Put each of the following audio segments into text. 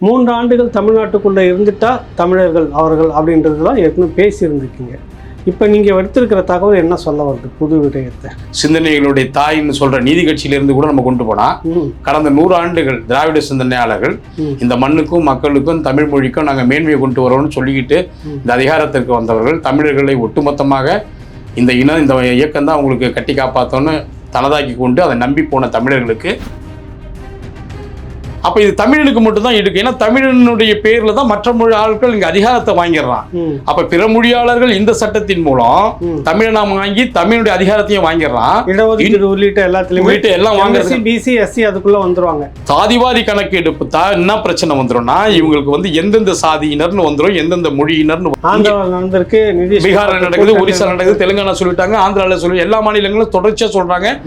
3 ஆண்டுகள் தமிழ்நாட்டுக்குள்ளே இருந்துட்டா தமிழர்கள் அவர்கள் அப்படின்றதுலாம் ஏற்கனவே பேசியிருந்துருக்கீங்க. இப்போ நீங்கள் எடுத்திருக்கிற தகவல் என்ன சொல்ல வருது புது விடயத்தை? சிந்தனைகளுடைய தாயின்னு சொல்ற நீதி கட்சியிலிருந்து கூட நம்ம கொண்டு போனா கடந்த 100 ஆண்டுகள் திராவிட சிந்தனையாளர்கள் இந்த மண்ணுக்கும் மக்களுக்கும் தமிழ் மொழிக்கும் நாங்கள் மேன்மையை கொண்டு வரோம்னு சொல்லிக்கிட்டு இந்த அதிகாரத்திற்கு வந்தவர்கள் தமிழர்களை ஒட்டுமொத்தமாக இந்த இயக்கம் தான் உங்களுக்கு கட்டி காப்பாற்றோன்னு தனதாக்கி கொண்டு அதை நம்பி போன தமிழர்களுக்கு அப்ப இது தமிழனுக்கு மட்டும் தான் இருக்கு. ஏன்னா தமிழனுடைய பேர்ல தான் மற்ற மொழி ஆட்கள் இங்க அதிகாரத்தை வாங்கிடுறான். அப்ப பிற மொழியாளர்கள் இந்த சட்டத்தின் மூலம் தமிழனா வாங்கி தமிழுடைய அதிகாரத்தையும் வாங்கிடுறான். இடஒதுக்கீடு உள்ளிட்ட எல்லாத்துலயும் எல்லாம் வாங்குறது. பிசி எஸ்சி அதுக்குள்ள வந்துருவாங்க. சாதிவாரி கணக்கெடுப்பு தான் என்ன பிரச்சனை வந்துரும்னா இவங்களுக்கு எந்தெந்த சாதியினர்னு வந்துடும், எந்தெந்த மொழியினர்னு. ஆந்திராவில் நடந்திருக்கு, பீகார்ல நடக்குது, ஒரிசா நடக்குது, தெலுங்கானா சொல்லிட்டாங்க, ஆந்திரால சொல்லி எல்லா மாநிலங்களும் தொடர்ச்சியா சொல்றாங்க.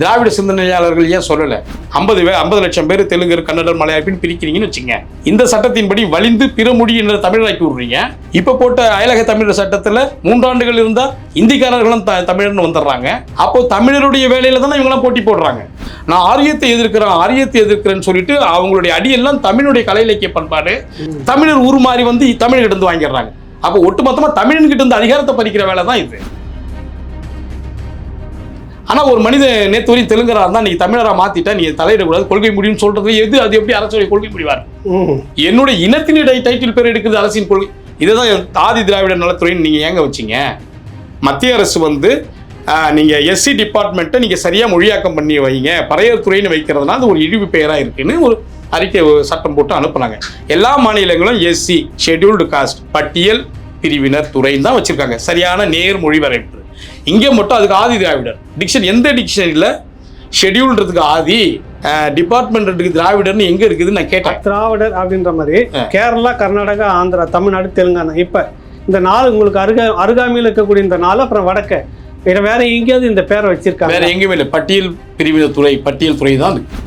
திராவிட சிந்தனையாளர்கள் ஏன் சொல்லல? 50 லட்சம் பேர் தெலுங்கு கன்னட மலையாளம் பிரிக்கிறீங்கன்னு வச்சுங்க. இந்த சட்டத்தின்படி வலிந்து பிற மொழியினர் தமிழராக்கி விடுறீங்க. இப்ப போட்ட அயலக தமிழர் சட்டத்துல 3 ஆண்டுகள் இருந்தா இந்திக்காரர்களும் தமிழர்னு வந்துடுறாங்க. அப்போ தமிழருடைய வேலையில தானே இவங்கெல்லாம் போட்டி போடுறாங்க. நான் ஆரியத்தை எதிர்க்கிறேன்னு சொல்லிட்டு அவங்களுடைய அடியெல்லாம் தமிழுடைய கலை இலக்கிய பண்பாடு தமிழர் உருமாறி தமிழ்கிட்ட இருந்து வாங்கிடுறாங்க. அப்போ ஒட்டுமொத்தமா தமிழன்கிட்ட இருந்து அதிகாரத்தை பறிக்கிற வேலை தான் இது. ஆனால் ஒரு மனிதன் நேற்று வரையும் தெலுங்கரா இருந்தால் இன்னைக்கு தமிழராக மாற்றிட்டா நீ தலையிடக்கூடாது, கொள்கை முடியும்னு சொல்றது அது எப்படி அரசுடைய கொள்கை முடிவார்? என்னுடைய இனத்தினுடைய டைட்டில் பேர் எடுக்குது அரசின் கொள்கை. இதுதான் ஆதி திராவிட நலத்துறைன்னு நீங்கள் ஏங்க வச்சிங்க? மத்திய அரசு நீங்கள் எஸ்சி டிபார்ட்மெண்ட்டை நீங்கள் சரியாக மொழியாக்கம் பண்ணி வைங்க, பறையர் துறைன்னு வைக்கிறதுனால அது ஒரு இழிவு பெயராக இருக்குன்னு ஒரு அறிக்கை சட்டம் போட்டு அனுப்புனாங்க. எல்லா மாநிலங்களும் எஸ்சி ஷெட்யூல்டு காஸ்ட் பட்டியல் பிரிவினர் துறைன்னு தான் வச்சுருக்காங்க, சரியான நேர் மொழி வரைப்பு. இங்கே மட்டும் அதுக்கு ஆதி திராவிடர் எந்த டிக்ஷனரியில் ஷெட்யூல்ன்றதுக்கு ஆதி, டிபார்ட்மெண்ட்டுக்கு திராவிடர்னு எங்கே இருக்குதுன்னு நான் கேட்டேன். திராவிடர் அப்படின்ற மாதிரி கேரளா, கர்நாடகா, ஆந்திரா, தமிழ்நாடு, தெலுங்கானா, இப்போ இந்த 4 உங்களுக்கு அருகாமையில் இருக்கக்கூடிய இந்த 4, அப்புறம் வடக்க வேற எங்கேயாவது இந்த பேரை வச்சிருக்காங்க? வேற எங்கேயுமே இல்லை. பட்டியல் பிரிவினர் துறை, பட்டியல் துறை தான் இருக்கு.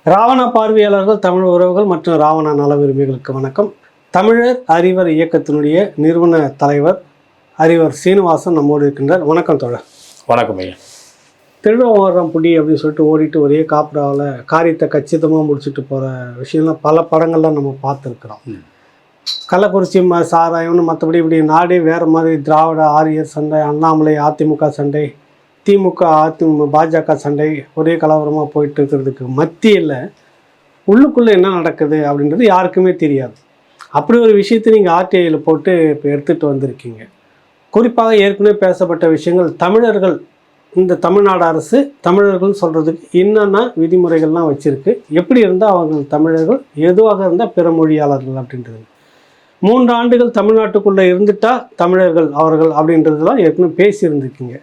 ராவணா பார்வையாளர்கள், தமிழ் உறவுகள் மற்றும் ராவணா நல விரும்பிகளுக்கு வணக்கம். தமிழர் அறிவர் இயக்கத்தினுடைய நிறுவன தலைவர் அறிவர் சீனிவாசன் நம்மோடு இருக்கின்றார். வணக்கம் தோழர். வணக்கம் ஐயா. திருடோரம் புடி அப்படின்னு சொல்லிட்டு ஓடிட்டு ஒரே காப்புராவில் காரியத்தை கச்சிதமாக முடிச்சுட்டு போகிற விஷயம்லாம் பல படங்கள்லாம் நம்ம பார்த்துருக்குறோம். கள்ளக்குறிச்சி சாராயம்னு மற்றபடி இப்படி நாடே வேறு மாதிரி திராவிட ஆரியர் சண்டை, அண்ணாமலை அதிமுக சண்டை, திமுக பாஜக சண்டை ஒரே கலவரமாக போயிட்டு இருக்கிறதுக்கு மத்தியில் உள்ளுக்குள்ளே என்ன நடக்குது அப்படின்றது யாருக்குமே தெரியாது. அப்படி ஒரு விஷயத்தை நீங்கள் ஆர்டிஐயில் போட்டு இப்போ எடுத்துகிட்டு வந்திருக்கீங்க. குறிப்பாக ஏற்கனவே பேசப்பட்ட விஷயங்கள், தமிழர்கள், இந்த தமிழ்நாடு அரசு தமிழர்கள் சொல்கிறதுக்கு என்னென்ன விதிமுறைகள்லாம் வச்சுருக்கு, எப்படி இருந்தால் அவங்க தமிழர்கள், எதுவாக இருந்தால் பிற மொழியாளர்கள் அப்படின்றது. 3 ஆண்டுகள் தமிழ்நாட்டுக்குள்ளே இருந்துட்டா தமிழர்கள் அவர்கள் அப்படின்றதுலாம் ஏற்கனவே பேசியிருந்துருக்கீங்க.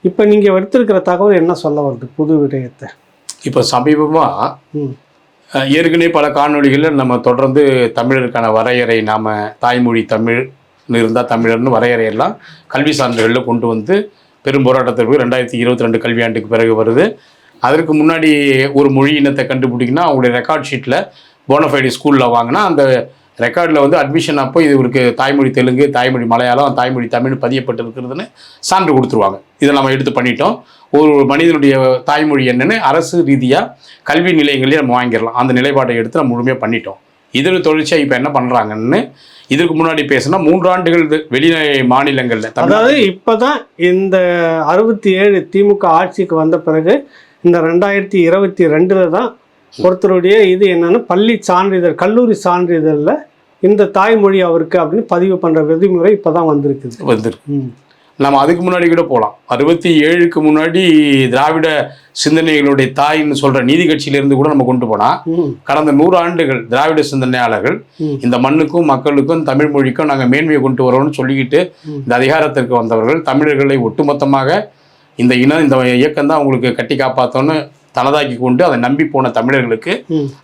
இப்போ நீங்கள் எடுத்திருக்கிற தகவல் என்ன சொல்ல வருது புது விடயத்தை? இப்போ சமீபமாக ஏற்கனவே பல காணொலிகளில் நம்ம தொடர்ந்து தமிழருக்கான வரையறை, நாம் தாய்மொழி தமிழ்னு இருந்தால் தமிழர்னு வரையறையெல்லாம் கல்வி சான்றுகளில் கொண்டு பெரும் போராட்டத்திற்கு 2022 கல்வியாண்டுக்கு பிறகு வருது. அதற்கு முன்னாடி ஒரு மொழி இனத்தை கண்டுபிடிக்கணும்னா அவங்களுடைய ரெக்கார்ட் ஷீட்டில் போனஃபைடு ஸ்கூலில் வாங்கினா அந்த ரெக்கார்டில் அட்மிஷன் அப்போ இது இவருக்கு தாய்மொழி தெலுங்கு, தாய்மொழி மலையாளம், தாய்மொழி தமிழ் பதியப்பட்டு இருக்கிறதுன்னு சான்று கொடுத்துருவாங்க. இதை நம்ம எடுத்து பண்ணிட்டோம். ஒரு மனிதனுடைய தாய்மொழி என்னன்னு அரசு ரீதியாக கல்வி நிலையங்களே நம்ம வாங்கிடலாம். அந்த நிலைப்பாட்டை எடுத்து நம்ம முழுமையாக பண்ணிட்டோம். இதில் தொடர்ச்சியாக இப்போ என்ன பண்ணுறாங்கன்னு இதுக்கு முன்னாடி பேசினா 3 ஆண்டுகள் வெளி மாநிலங்களில், அதாவது இப்போ தான் இந்த 67 திமுக ஆட்சிக்கு வந்த பிறகு இந்த 2022 தான் ஒருத்தருடைய இது என்னன்னா பள்ளி சான்றிதழ், கல்லூரி சான்றிதழில் இந்த தாய்மொழி அவருக்கு அப்படின்னு பதிவு பண்ணுற விதிமுறை இப்போ தான் வந்திருக்கு. நம்ம அதுக்கு முன்னாடி கூட போகலாம். 67க்கு முன்னாடி திராவிட சிந்தனைகளுடைய தாயின்னு சொல்ற நீதி கட்சியிலிருந்து கூட நம்ம கொண்டு போனா கடந்த 100 ஆண்டுகள் திராவிட சிந்தனையாளர்கள் இந்த மண்ணுக்கும் மக்களுக்கும் தமிழ் மொழிக்கும் நாங்கள் மேன்மையை கொண்டு வரோம்னு சொல்லிக்கிட்டு இந்த அதிகாரத்திற்கு வந்தவர்கள் தமிழர்களை ஒட்டுமொத்தமாக இந்த இயக்கம் தான் உங்களுக்கு கட்டி காப்பாற்றோன்னு தனதாக்கி கொண்டு அதை நம்பி போன தமிழர்களுக்கு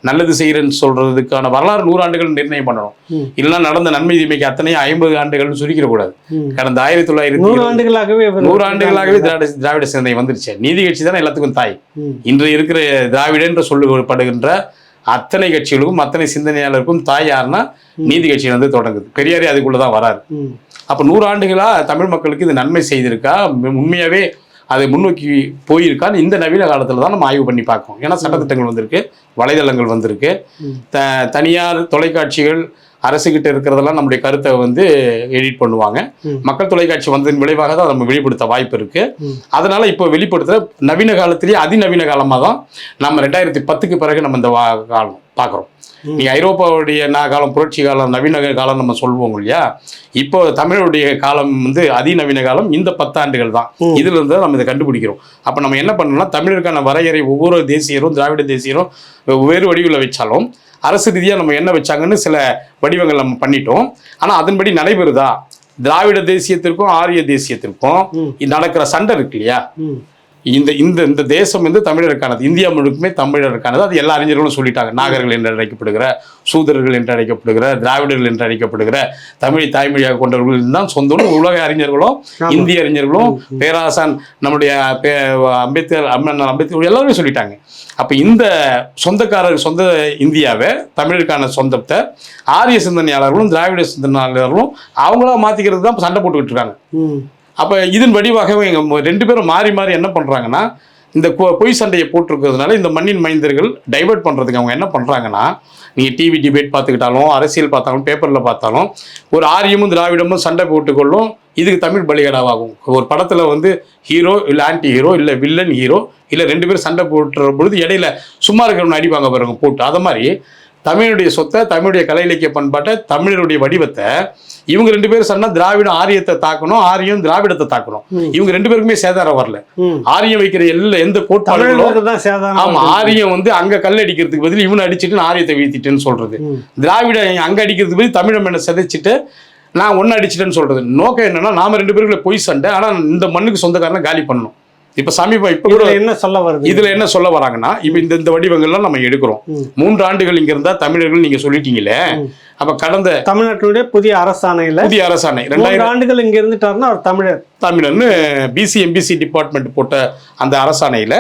நல்லது செய்கிறேன்னு சொல்றதுக்கான வரலாறு 100 ஆண்டுகள் நிர்ணயம் பண்ணணும். இல்லைன்னா நடந்த நன்மை தீமைக்கு அத்தனையும் 50 ஆண்டுகள்னு சுருக்கிடக்கூடாது. கடந்த 100 ஆண்டுகளாகவே 100 ஆண்டுகளாகவே திராவிட சிந்தனை வந்துருச்சு. நீதி கட்சி தானே எல்லாத்துக்கும் தாய். இன்று இருக்கிற திராவிட என்று சொல்லப்படுகின்ற அத்தனை கட்சிகளுக்கும் அத்தனை சிந்தனையாளருக்கும் தாய் யாருன்னா நீதி கட்சி வந்து தொடங்குது. பெரியாரே அதுக்குள்ளதான் வராரு. அப்ப 100 ஆண்டுகளா தமிழ் மக்களுக்கு இது நன்மை செய்திருக்கா, உண்மையாவே அதை முன்னோக்கி போயிருக்கான்னு இந்த நவீன காலத்துல தான் நம்ம ஆய்வு பண்ணி பார்க்கணும். ஏன்னா சட்டத்திட்டங்கள் வந்திருக்கு, வலைதளங்கள் வந்திருக்கு, தனியார் தொலைக்காட்சிகள் அரசுகிட்ட இருக்கிறதெல்லாம் நம்முடைய கருத்தை வந்து எடிட் பண்ணுவாங்க. மக்கள் தொலைக்காட்சி வந்ததன் விளைவாக தான் நம்ம வெளிப்படுத்த வாய்ப்பு இருக்கு. அதனால இப்போ வெளிப்படுத்துற நவீன காலத்திலேயே அதிநவீன காலமாக தான் நம்ம 2010க்கு பிறகு நம்ம இந்த காலம் பார்க்குறோம். நீங்க ஐரோப்பாவுடைய காலம், புரட்சி காலம், நவீன காலம் நம்ம சொல்லுவோம் இல்லையா? இப்போ தமிழுடைய காலம் வந்து அதிநவீன காலம் இந்த 10 ஆண்டுகள் தான். இதுல இருந்து நம்ம இதை கண்டுபிடிக்கிறோம். அப்ப நம்ம என்ன பண்ணணும்னா, தமிழருக்கான வரையறை ஒவ்வொரு தேசியரும் திராவிட தேசியரும் வேறு வடிவில் வச்சாலும் அரசு ரீதியாக நம்ம என்ன வச்சாங்கன்னு சில வடிவங்கள் நம்ம பண்ணிட்டோம். ஆனா அதன்படி நடைபெறுதா? திராவிட தேசியத்திற்கும் ஆரிய தேசியத்திற்கும் நடக்கிற சண்டை இருக்கு இல்லையா? இந்த இந்த இந்த தேசம் வந்து தமிழருக்கானது, இந்தியா முழுக்குமே தமிழருக்கானது. அது எல்லா அறிஞர்களும் சொல்லிட்டாங்க. நாகர்கள் என்று அழைக்கப்படுகிற, சூதரர்கள் என்று அழைக்கப்படுகிற, திராவிடர்கள் என்று அழைக்கப்படுகிற தமிழை தாய்மொழியாக கொண்டவர்கள் தான் சொந்த உலக அறிஞர்களும் இந்திய அறிஞர்களும் பேராசான் நம்முடைய அம்பேத்கர் எல்லாருமே சொல்லிட்டாங்க. அப்ப இந்த சொந்த இந்தியாவை, தமிழருக்கான சொந்தத்தை ஆரிய சிந்தனையாளர்களும் திராவிட சிந்தனையாளர்களும் அவங்களா மாத்திக்கிறது தான் சண்டை போட்டுக்கிட்டு இருக்காங்க. அப்போ இதன் வடிவாகவே எங்கள் 2 பேரும் மாறி மாறி என்ன பண்ணுறாங்கன்னா, இந்த பொய் சண்டையை போட்டிருக்கிறதுனால இந்த மண்ணின் மைந்தர்கள் டைவெர்ட் பண்ணுறதுக்கு அவங்க என்ன பண்ணுறாங்கன்னா, நீங்கள் டிவி டிபேட் பார்த்துக்கிட்டாலும், அரசியல் பார்த்தாலும், பேப்பரில் பார்த்தாலும் ஒரு ஆரியமும் திராவிடமும் சண்டை போட்டுக்கொள்ளும். இதுக்கு தமிழ் பலிகடாவாகும். ஒரு படத்தில் வந்து ஹீரோ இல்லை ஆன்டி ஹீரோ இல்லை வில்லன் ஹீரோ இல்லை 2 பேரும் சண்டை போட்டுற பொழுது இடையில சும்மா இருக்கிறவங்க அடிப்பாங்க பாருங்க போட்டு. அதை மாதிரி தமிழுடைய சொத்தை, தமிழுடைய கலை இலக்கிய பண்பாட்டை, தமிழருடைய வடிவத்தை இவங்க 2 பேரும் சொன்னா திராவிடம் ஆரியத்தை தாக்கணும், ஆரியம் திராவிடத்தை தாக்கணும். இவங்க 2 பேருக்குமே சேதாரம் வரல. ஆரியம் வைக்கிற எந்த கோட்பாடுகளும் ஆமா, ஆரியம் வந்து அங்க கல் அடிக்கிறதுக்கு பதில் இவனை அடிச்சுட்டு ஆரியத்தை வீழ்த்திட்டேன்னு சொல்றது, திராவிடம் அங்க அடிக்கிறதுக்கு பதில் தமிழம் என்ன சிதைச்சிட்டு நான் ஒன்னு அடிச்சிட்டேன்னு சொல்றது. நோக்கம் என்னன்னா, நாம 2 பேருக்குள்ள பொய் சண்டை, ஆனா இந்த மண்ணுக்கு சொந்தக்காரனை காலி பண்ணணும். இப்ப சமீபம் இப்ப கூட என்ன சொல்ல வருது, இதுல என்ன சொல்ல வராங்கன்னா, இப்ப இந்த வடிவங்கள்லாம் நம்ம எடுக்கிறோம். 3 ஆண்டுகள் இங்க இருந்தா தமிழர்கள் நீங்க சொல்லிட்டீங்களே, அப்ப கடந்த தமிழ்நாட்டுடைய புதிய அரசாணை 2 ஆண்டுகள் இங்க இருந்துட்டாருன்னா அவர் தமிழர்னு பிசி எம்பிசி டிபார்ட்மெண்ட் போட்ட அந்த அரசாணையில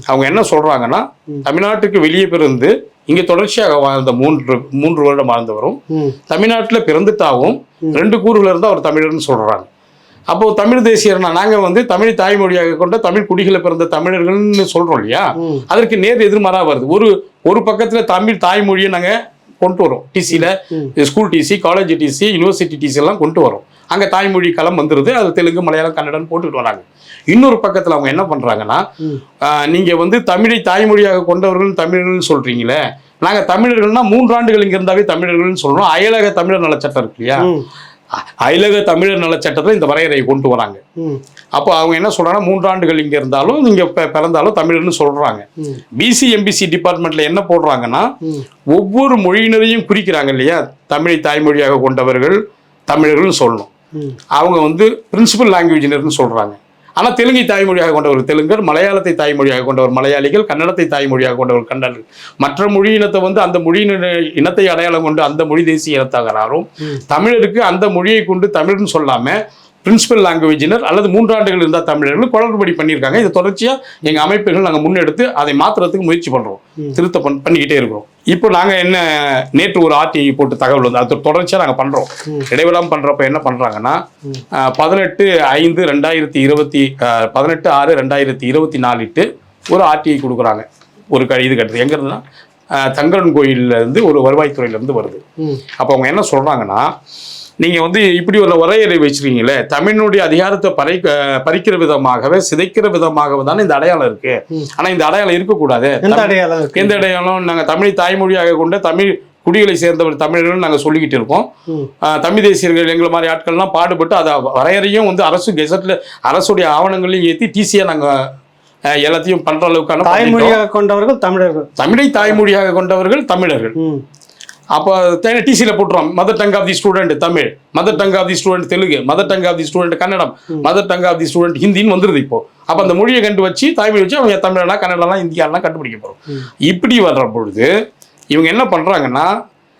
அவங்க என்ன சொல்றாங்கன்னா, தமிழ்நாட்டுக்கு வெளியே பிறந்து இங்க தொடர்ச்சியாக வாழ்ந்த 3 வருடம் வாழ்ந்தவரும் தமிழ்நாட்டுல பிறந்துட்டாவும் 2 கூறுகள் இருந்தா அவர் தமிழர்னு சொல்றாங்க. அப்போ தமிழ் தேசியர்னா நாங்க வந்து தமிழ் தாய்மொழியாக கொண்ட தமிழ் குடிகளை பிறந்த தமிழர்கள்னு சொல்றோம் இல்லையா? அதற்கு நேர் எதிர்மாறா வருது. ஒரு பக்கத்துல தமிழ் தாய்மொழியை நாங்க கொண்டு வரோம். டிசியில school TC, college TC, university TC எல்லாம் கொண்டு வரோம். அங்க தாய்மொழி களம் வந்துருது. அது தெலுங்கு, மலையாளம், கன்னடம் போட்டுக்கிட்டு வராங்க. இன்னொரு பக்கத்துல அவங்க என்ன பண்றாங்கன்னா, நீங்க வந்து தமிழை தாய்மொழியாக கொண்டவர்கள் தமிழர்கள் சொல்றீங்களே, நாங்க தமிழர்கள்னா 3 ஆண்டுகள் இங்க இருந்தாவே தமிழர்கள்னு சொல்றோம். அயலக தமிழர் நலச்சட்டம் இருக்கு இல்லையா? அயலக தமிழர் நலச்சட்டத்தில் இந்த வரையறையை கொண்டு வராங்க. அப்போ அவங்க என்ன சொல்றாங்கன்னா, 3 ஆண்டுகள் இங்க இருந்தாலும் நீங்க பிறந்தாலும் தமிழர்னு சொல்றாங்க. பிசி எம்பிசி டிபார்ட்மெண்ட்ல என்ன போடுறாங்கன்னா, ஒவ்வொரு மொழியினரையும் குறிக்கிறாங்க இல்லையா? தமிழை தாய்மொழியாக கொண்டவர்கள் தமிழர்கள்னு சொல்லணும். அவங்க வந்து பிரின்சிபல் லாங்குவேஜினர்னு சொல்றாங்க. ஆனா தெலுங்கை தாய்மொழியாக கொண்டவர் தெலுங்கர், மலையாளத்தை தாய்மொழியாக கொண்டவர் மலையாளிகள், கன்னடத்தை தாய்மொழியாக கொண்டவர் கன்னடர்கள். மற்ற மொழி இனத்தை வந்து அந்த மொழி இனத்தை அடையாளம் கொண்டு அந்த மொழி தேசிய இனத்தாகிறாரும். தமிழருக்கு அந்த மொழியை கொண்டு தமிழ்னு சொல்லாம பிரின்சிபல் லாங்குவேஜினர் அல்லது 3 ஆண்டுகள் இருந்தால் தமிழர்கள் குளறுபடி பண்ணியிருக்காங்க. இது தொடர்ச்சியாக எங்கள் அமைப்புகள் நாங்கள் முன்னெடுத்து அதை மாற்றுறதுக்கு முயற்சி பண்ணுறோம், திருத்த பண்ணிக்கிட்டே இருக்கிறோம். இப்போ நாங்கள் என்ன, நேற்று ஒரு ஆர்டிஐ போட்டு தகவல் வந்து அது தொடர்ச்சியாக நாங்கள் பண்ணுறோம். இடைவிடாமல் பண்ணுறப்ப என்ன பண்ணுறாங்கன்னா, 18/6/2024 ஒரு ஆர்டிஐ கொடுக்குறாங்க. ஒரு இது கட்டுறது எங்கே இருந்துன்னா, தங்கரன் கோயிலேருந்து ஒரு வருவாய்த்துறையிலேருந்து வருது. அப்போ அவங்க என்ன சொல்கிறாங்கன்னா, நீங்கள் வந்து இப்படி ஒரு வரையறை வச்சிருக்கீங்களே, தமிழினுடைய அதிகாரத்தை பறிக்கிற விதமாகவே சிதைக்கிற விதமாகவே தானே இந்த அடையாளம் இருக்கு. ஆனால் இந்த அடையாளம் இருக்கக்கூடாது. எந்த அடையாளம்? நாங்கள் தமிழ் தாய்மொழியாக கொண்ட தமிழ் குடிகளை சேர்ந்தவர் தமிழர்கள் நாங்கள் சொல்லிக்கிட்டு இருக்கோம். தமிழ் தேசியர்கள் எங்களை மாதிரி ஆட்கள்லாம் பாடுபட்டு அதை வரையறையும் வந்து அரசு கெசட்டில் அரசுடைய ஆவணங்களையும் ஏற்றி டிசியாக நாங்கள் எல்லாத்தையும் பண்ற அளவுக்கான தாய்மொழியாக கொண்டவர்கள் தமிழர்கள், தமிழை தாய்மொழியாக கொண்டவர்கள் தமிழர்கள். அப்போ டிசியில் போட்டுருவோம் mother tongue of the student Tamil, mother tongue of the student Telugu, mother tongue of the student Kannada, mother tongue of the student ஹிந்தின்னு வந்துருது இப்போ. அப்போ அந்த மொழியை கண்டு வச்சு தாய்மொழி வச்சு அவங்க தமிழனா கன்னடலாம் இந்தியாலாம் கண்டுபிடிக்க போகிறோம். இப்படி வர்ற பொழுது இவங்க என்ன பண்ணுறாங்கன்னா,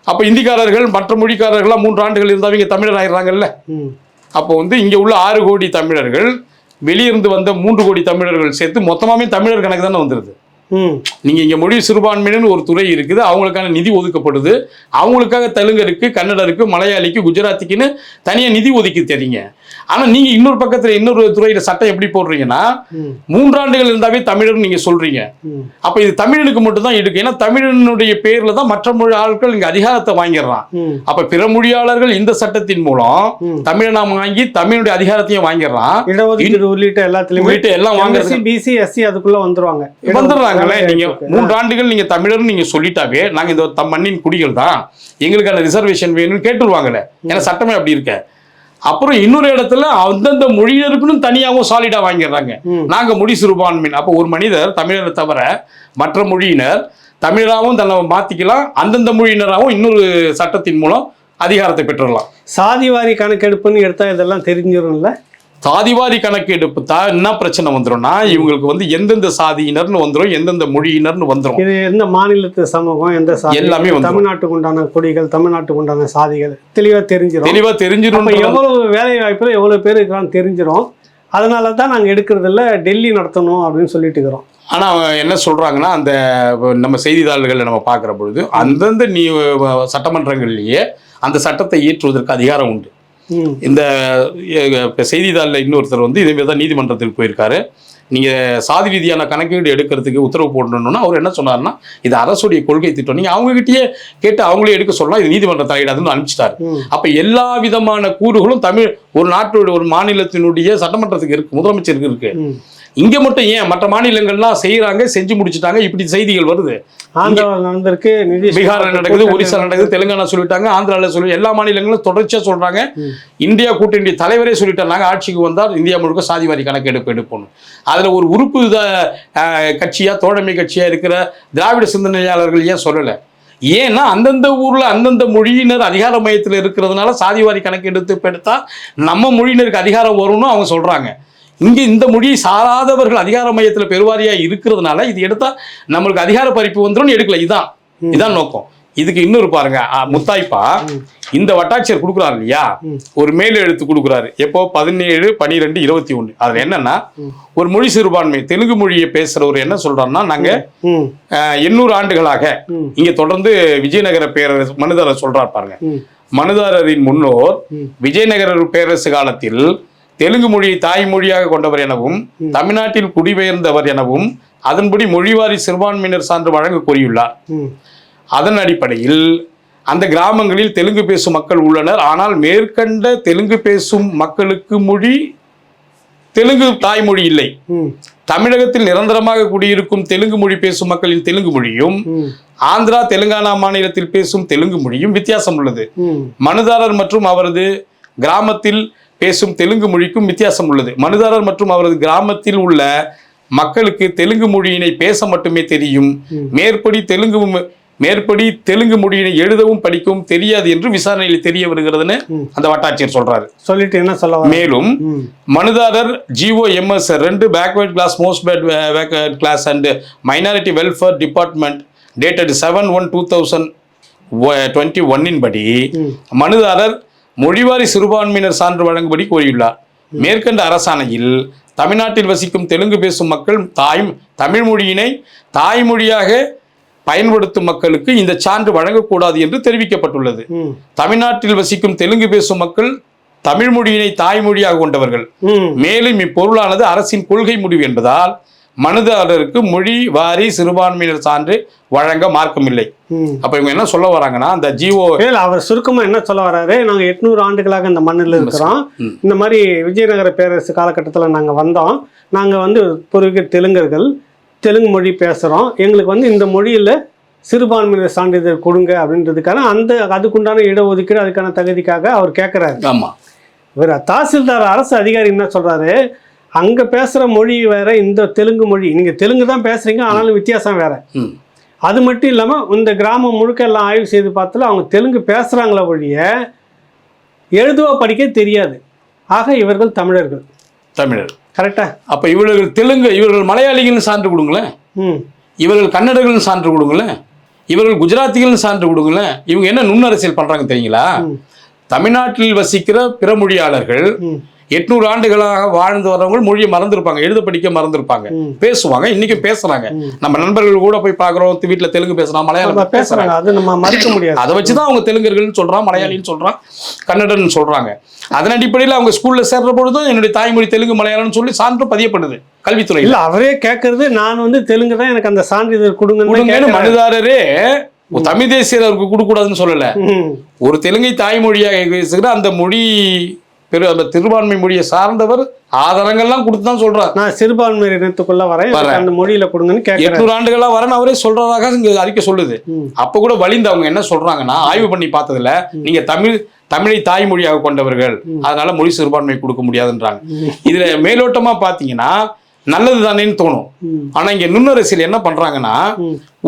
அப்போ இந்திக்காரர்கள் மற்ற மொழிக்காரர்கள்லாம் 3 ஆண்டுகள் இருந்தால் இவங்க தமிழர் ஆயிடுறாங்கல்ல. அப்போ இங்கே உள்ள 6 கோடி தமிழர்கள் வெளியிருந்து வந்த 3 கோடி தமிழர்கள் சேர்த்து மொத்தமாகவே தமிழர் கணக்கு தானே வந்துடுது. நீங்க இங்க மொழி சிறுபான்மையினு ஒரு துறை இருக்குது, அவங்களுக்கான நிதி ஒதுக்கப்படுது. அவங்களுக்காக தெலுங்கருக்கு, கன்னடருக்கு, மலையாளிக்கு, குஜராத்திக்குன்னு தனியா நிதி ஒதுக்கி தெரியுங்க. ஆனா நீங்க இன்னொரு பக்கத்துல இன்னொரு துறையில சட்டம் எப்படி போடுறீங்கன்னா, 3 ஆண்டுகள் இருந்தாவே தமிழர் நீங்க சொல்றீங்க. அப்ப இது தமிழனுக்கு மட்டும் தான் இருக்கு. ஏன்னா தமிழனுடைய பேர்ல தான் மற்ற மொழி ஆட்கள் இங்க அதிகாரத்தை வாங்கிடுறான். அப்ப பிற மொழியாளர்கள் இந்த சட்டத்தின் மூலம் தமிழனா வாங்கி தமிழுடைய அதிகாரத்தையும் வாங்கிடுறான். இடஒதுக்கீடு உள்ளிட்ட எல்லாத்துலயும் எல்லாம் வாங்குறது. பிசி எஸ்சி அதுக்குள்ள வந்துருவாங்க. நீங்க 3 ஆண்டுகள் நீங்க தமிழர் நீங்க சொல்லிட்டாவே நாங்க இந்த மண்ணின் குடிகள் தான், எங்களுக்கான ரிசர்வேஷன் வேணும்னு கேட்டுருவாங்கல்ல. ஏன்னா சட்டமே அப்படி இருக்க. அப்புறம் இன்னொரு இடத்துல அந்தந்த மொழியினருக்குன்னு தனியாகவும் சாலிடா வாங்கிடுறாங்க. நாங்க மொழி சிறுபான்மை. அப்போ ஒரு மனிதர் தமிழரை தவிர மற்ற மொழியினர் தமிழராகவும் தன்னை மாத்திக்கலாம், அந்தந்த மொழியினராகவும் இன்னொரு சட்டத்தின் மூலம் அதிகாரத்தை பெற்றுடலாம். சாதிவாரி கணக்கெடுப்புன்னு எடுத்தா இதெல்லாம் தெரிஞ்சிடும்ல. சாதிவாரி கணக்கெடுப்பு தான் என்ன பிரச்சனை வந்துடும்னா, இவங்களுக்கு எந்தெந்த சாதியினர்னு வந்துடும், எந்தெந்த மொழியினர்னு வந்துடும். இது எந்த மாநிலத்து சமூகம், எந்த சாதி, எல்லாமே தமிழ்நாட்டுக்கு உண்டான கொடிகள், தமிழ்நாட்டுக்கு உண்டான சாதிகள் தெளிவா தெரிஞ்சிடும். எவ்வளவு வேலை வாய்ப்புல எவ்வளவு பேர் இருக்கிறான்னு தெரிஞ்சிடும். அதனால தான் நாங்கள் எடுக்கிறது இல்லை, டெல்லி நடத்தணும் அப்படின்னு சொல்லிட்டு இருக்கிறோம். ஆனால் அவங்க என்ன சொல்கிறாங்கன்னா, அந்த நம்ம செய்தித்தாள்களில் நம்ம பார்க்குற பொழுது அந்தந்த சட்டமன்றங்கள்லேயே அந்த சட்டத்தை இயற்றுவதற்கு அதிகாரம் உண்டு. இந்த செய்தித்தாளில் இன்னொருத்தர் இதேமாரி தான் நீதிமன்றத்துக்கு போயிருக்காரு. நீங்கள் சாதி ரீதியான கணக்கீடு எடுக்கிறதுக்கு உத்தரவு போடணும்னா அவர் என்ன சொன்னார்னா, இது அரசுடைய கொள்கை திட்டம், நீங்கள் அவங்ககிட்டயே கேட்டு அவங்களே எடுக்க சொல்லலாம், இது நீதிமன்ற தலையிடாதுன்னு அனுப்பிச்சிட்டாரு. அப்போ எல்லா விதமான கூறுகளும் தமிழ் ஒரு நாட்டோட ஒரு மாநிலத்தினுடைய சட்டமன்றத்துக்கு இருக்கு, முதலமைச்சருக்கு இருக்கு. இங்கே மட்டும் ஏன் மற்ற மாநிலங்கள்லாம் செய்கிறாங்க, செஞ்சு முடிச்சுட்டாங்க, இப்படி செய்திகள் வருது. ஆந்திராவில் நடந்திருக்கு, பீகாரில் நடக்குது, ஒரிசா நடக்குது, தெலுங்கானா சொல்லிட்டாங்க, ஆந்திராவில் சொல்லி எல்லா மாநிலங்களும் தொடர்ச்சியாக சொல்கிறாங்க. இந்தியா கூட்டணி தலைவரே சொல்லிட்டாங்க, ஆட்சிக்கு வந்தால் இந்தியா முழுக்க சாதிவாரி கணக்கெடுப்பு எடுப்போம். அதில் ஒரு உறுப்பு கட்சியாக தோழமை கட்சியாக இருக்கிற திராவிட சிந்தனையாளர்கள் ஏன் சொல்லலை? ஏன்னா அந்தந்த ஊரில் அந்தந்த மொழியினர் அதிகார மையத்தில் இருக்கிறதுனால சாதிவாரி கணக்கெடுத்து எடுத்தால் நம்ம மொழியினருக்கு அதிகாரம் வரும்னு அவங்க சொல்கிறாங்க. இங்கே இந்த மொழியை சாராதவர்கள் அதிகார மையத்தில் பெருவாரியாக இருக்கிறதுனால இது எடுத்தால் நம்மளுக்கு அதிகார பறிப்பு வந்துடும் எடுக்கல. இதான் நோக்கம். இதுக்கு இன்னொரு பாருங்க, முத்தாய்ப்பா இந்த வட்டாட்சியர் கொடுக்குறாரு இல்லையா, ஒரு மேல் எழுத்து கொடுக்குறாரு. எப்போ 17/12/21. அதில் என்னன்னா, ஒரு மொழி சிறுபான்மை தெலுங்கு மொழியை பேசுறவர் என்ன சொல்றாருன்னா, நாங்க 800 ஆண்டுகளாக இங்க தொடர்ந்து விஜயநகர பேரரசு மனுதாரர் சொல்றாரு பாருங்க. மனுதாரரின் முன்னோர் விஜயநகர பேரரசு காலத்தில் தெலுங்கு மொழியை தாய்மொழியாக கொண்டவர் எனவும் தமிழ்நாட்டில் குடிபெயர்ந்தவர் எனவும் அதன்படி மொழிவாரி சிறுபான்மையினர் சான்று வழங்க கோரியுள்ளார். அதன் அடிப்படையில் அந்த கிராமங்களில் தெலுங்கு பேசும் மக்கள் உள்ளனர். ஆனால் மேற்கண்ட தெலுங்கு பேசும் மக்களுக்கு மொழி தெலுங்கு தாய்மொழி இல்லை. தமிழகத்தில் நிரந்தரமாக குடியிருக்கும் தெலுங்கு மொழி பேசும் மக்களின் தெலுங்கு மொழியும் ஆந்திரா தெலுங்கானா மாநிலத்தில் பேசும் தெலுங்கு மொழியும் வித்தியாசம் உள்ளது. மனுதாரர் மற்றும் அவரது கிராமத்தில் பேசும் தெலுங்கு மொழிக்கும் வித்தியாசம் உள்ளது. மனுதாரர் மற்றும் அவரது கிராமத்தில் உள்ள மக்களுக்கு தெலுங்கு மொழியினை பேச மட்டுமே தெரியும். மேற்படி தெலுங்கு மொழியினை எழுதவும் படிக்கவும் தெரியாது என்று விசாரணையில் தெரிய வருகிறதுன்னு அந்த வட்டாட்சியர் சொல்றாரு. சொல்லிட்டு என்ன சொல்ல, மேலும் மனுதாரர் GOMS 2 backward class most backward class and minority welfare department dated 7/1/2021 படி மனுதாரர் மொழிவாரி சிறுபான்மையினர் சான்று வழங்கும்படி கோரியுள்ளார். மேற்கண்ட அரசாணையில் தமிழ்நாட்டில் வசிக்கும் தெலுங்கு பேசும் மக்கள் தமிழ் மொழியினை தாய்மொழியாக பயன்படுத்தும் மக்களுக்கு இந்த சான்று வழங்கக்கூடாது என்று தெரிவிக்கப்பட்டுள்ளது. தமிழ்நாட்டில் வசிக்கும் தெலுங்கு பேசும் மக்கள் தமிழ் மொழியினை தாய்மொழியாக கொண்டவர்கள். மேலும் இப்பொருளானது அரசின் கொள்கை முடிவு என்பதால் மனுதாரருக்கு மொழி வாரி சிறுபான்மையினர் சான்று வழங்க மார்க்கமில்லை. அப்ப இவங்க என்ன சொல்ல வராங்கன்னா, அந்த அவர் சுருக்கமா என்ன சொல்ல வராரு, நாங்க 800 ஆண்டுகளாக இந்த மண்ணில் இருக்கிறோம், இந்த மாதிரி விஜயநகர பேரரசு காலகட்டத்தில் நாங்க வந்தோம், நாங்க பூர்வீக தெலுங்கர்கள், தெலுங்கு மொழி பேசுறோம், எங்களுக்கு இந்த மொழியில சிறுபான்மையினர் சான்றிதழ் கொடுங்க அப்படின்றதுக்கான அதுக்குண்டான இடஒதுக்கீடு அதுக்கான தகுதிக்காக அவர் கேட்கிறாரு. ஆமா, இவர் தாசில்தார் அரசு அதிகாரி என்ன சொல்றாரு, அங்க பேசுற மொழி வேற, இந்த தெலுங்கு மொழி நீங்க தெலுங்கு தான் பேசுறீங்க, ஆனாலும் வித்தியாசம் வேற. அது மட்டும் இல்லாமல் இந்த கிராமம் முழுக்க எல்லாம் ஆய்வு செய்து பார்த்தாலும் அவங்க தெலுங்கு பேசுகிறாங்களே ஒழிய எழுதுவோ படிக்க தெரியாது. ஆக இவர்கள் தமிழர்கள். தமிழர் கரெக்டா? அப்போ இவர்கள் தெலுங்கு, இவர்கள் மலையாளிகள்னு சான்று கொடுங்களேன், இவர்கள் கன்னடர்கள்னு சான்று கொடுங்களேன், இவர்கள் குஜராத்திகள்னு சான்று கொடுங்களேன். இவங்க என்ன நுண்ணரசியல் பண்ணுறாங்க தெரியுங்களா? தமிழ்நாட்டில் வசிக்கிற பிற மொழியாளர்கள் 800 ஆண்டுகளாக வாழ்ந்து வரவங்க மொழியை மறந்துருப்பாங்க, எழுத படிக்க மறந்துருப்பாங்க, பேசுவாங்க, இன்னைக்கும் பேசுறாங்க. நம்ம நண்பர்கள் கூட போய் பார்க்குறோம், வீட்டில் தெலுங்கு பேசுறான், மலையாளம் பேசுறாங்க. அது நம்ம மறுக்க முடியாது. அதை வச்சுதான் அவங்க தெலுங்கர்கள்னு சொல்றான், மலையாளின்னு சொல்றான், கன்னடன்னு சொல்றாங்க. அதன் அடிப்படையில் அவங்க ஸ்கூல்ல சேர்ற பொழுதும் என்னுடைய தாய்மொழி தெலுங்கு மலையாளம்னு சொல்லி சான்று பதியப்படுது கல்வித்துறை. இல்ல அவரே கேட்கறது நான் தெலுங்கு தான், எனக்கு அந்த சான்றிதழ் கொடுங்கன்னு மனுதாரரே தமிழ் தேசியர் அவருக்கு கொடுக்க கூடாதுன்னு சொல்லல. ஒரு தெலுங்கை தாய்மொழியாக பேசுகிற அந்த மொழி அந்த சிறுபான்மை மொழியை சார்ந்தவர் ஆதாரங்கள்லாம் கொடுத்து தான் சொல்றாரு. நான் சிறுபான்மை இனத்துக்குள்ள வரேன், அந்த மொழியில கொடுங்கன்னு 800 ஆண்டுகளா வரேன்னு அவரே சொல்றதாக இங்க அறிக்கை சொல்லுது. அப்ப கூட வலிந்து அவங்க என்ன சொல்றாங்கன்னா, ஆய்வு பண்ணி பார்த்ததுல நீங்க தமிழை தாய்மொழியாக கொண்டவர்கள், அதனால மொழி சிறுபான்மை கொடுக்க முடியாதுன்றாங்க. இதுல மேலோட்டமா பாத்தீங்கன்னா நல்லது தானேன்னு தோணும். ஆனா இங்க நுண்ணரசியல் என்ன பண்றாங்கன்னா,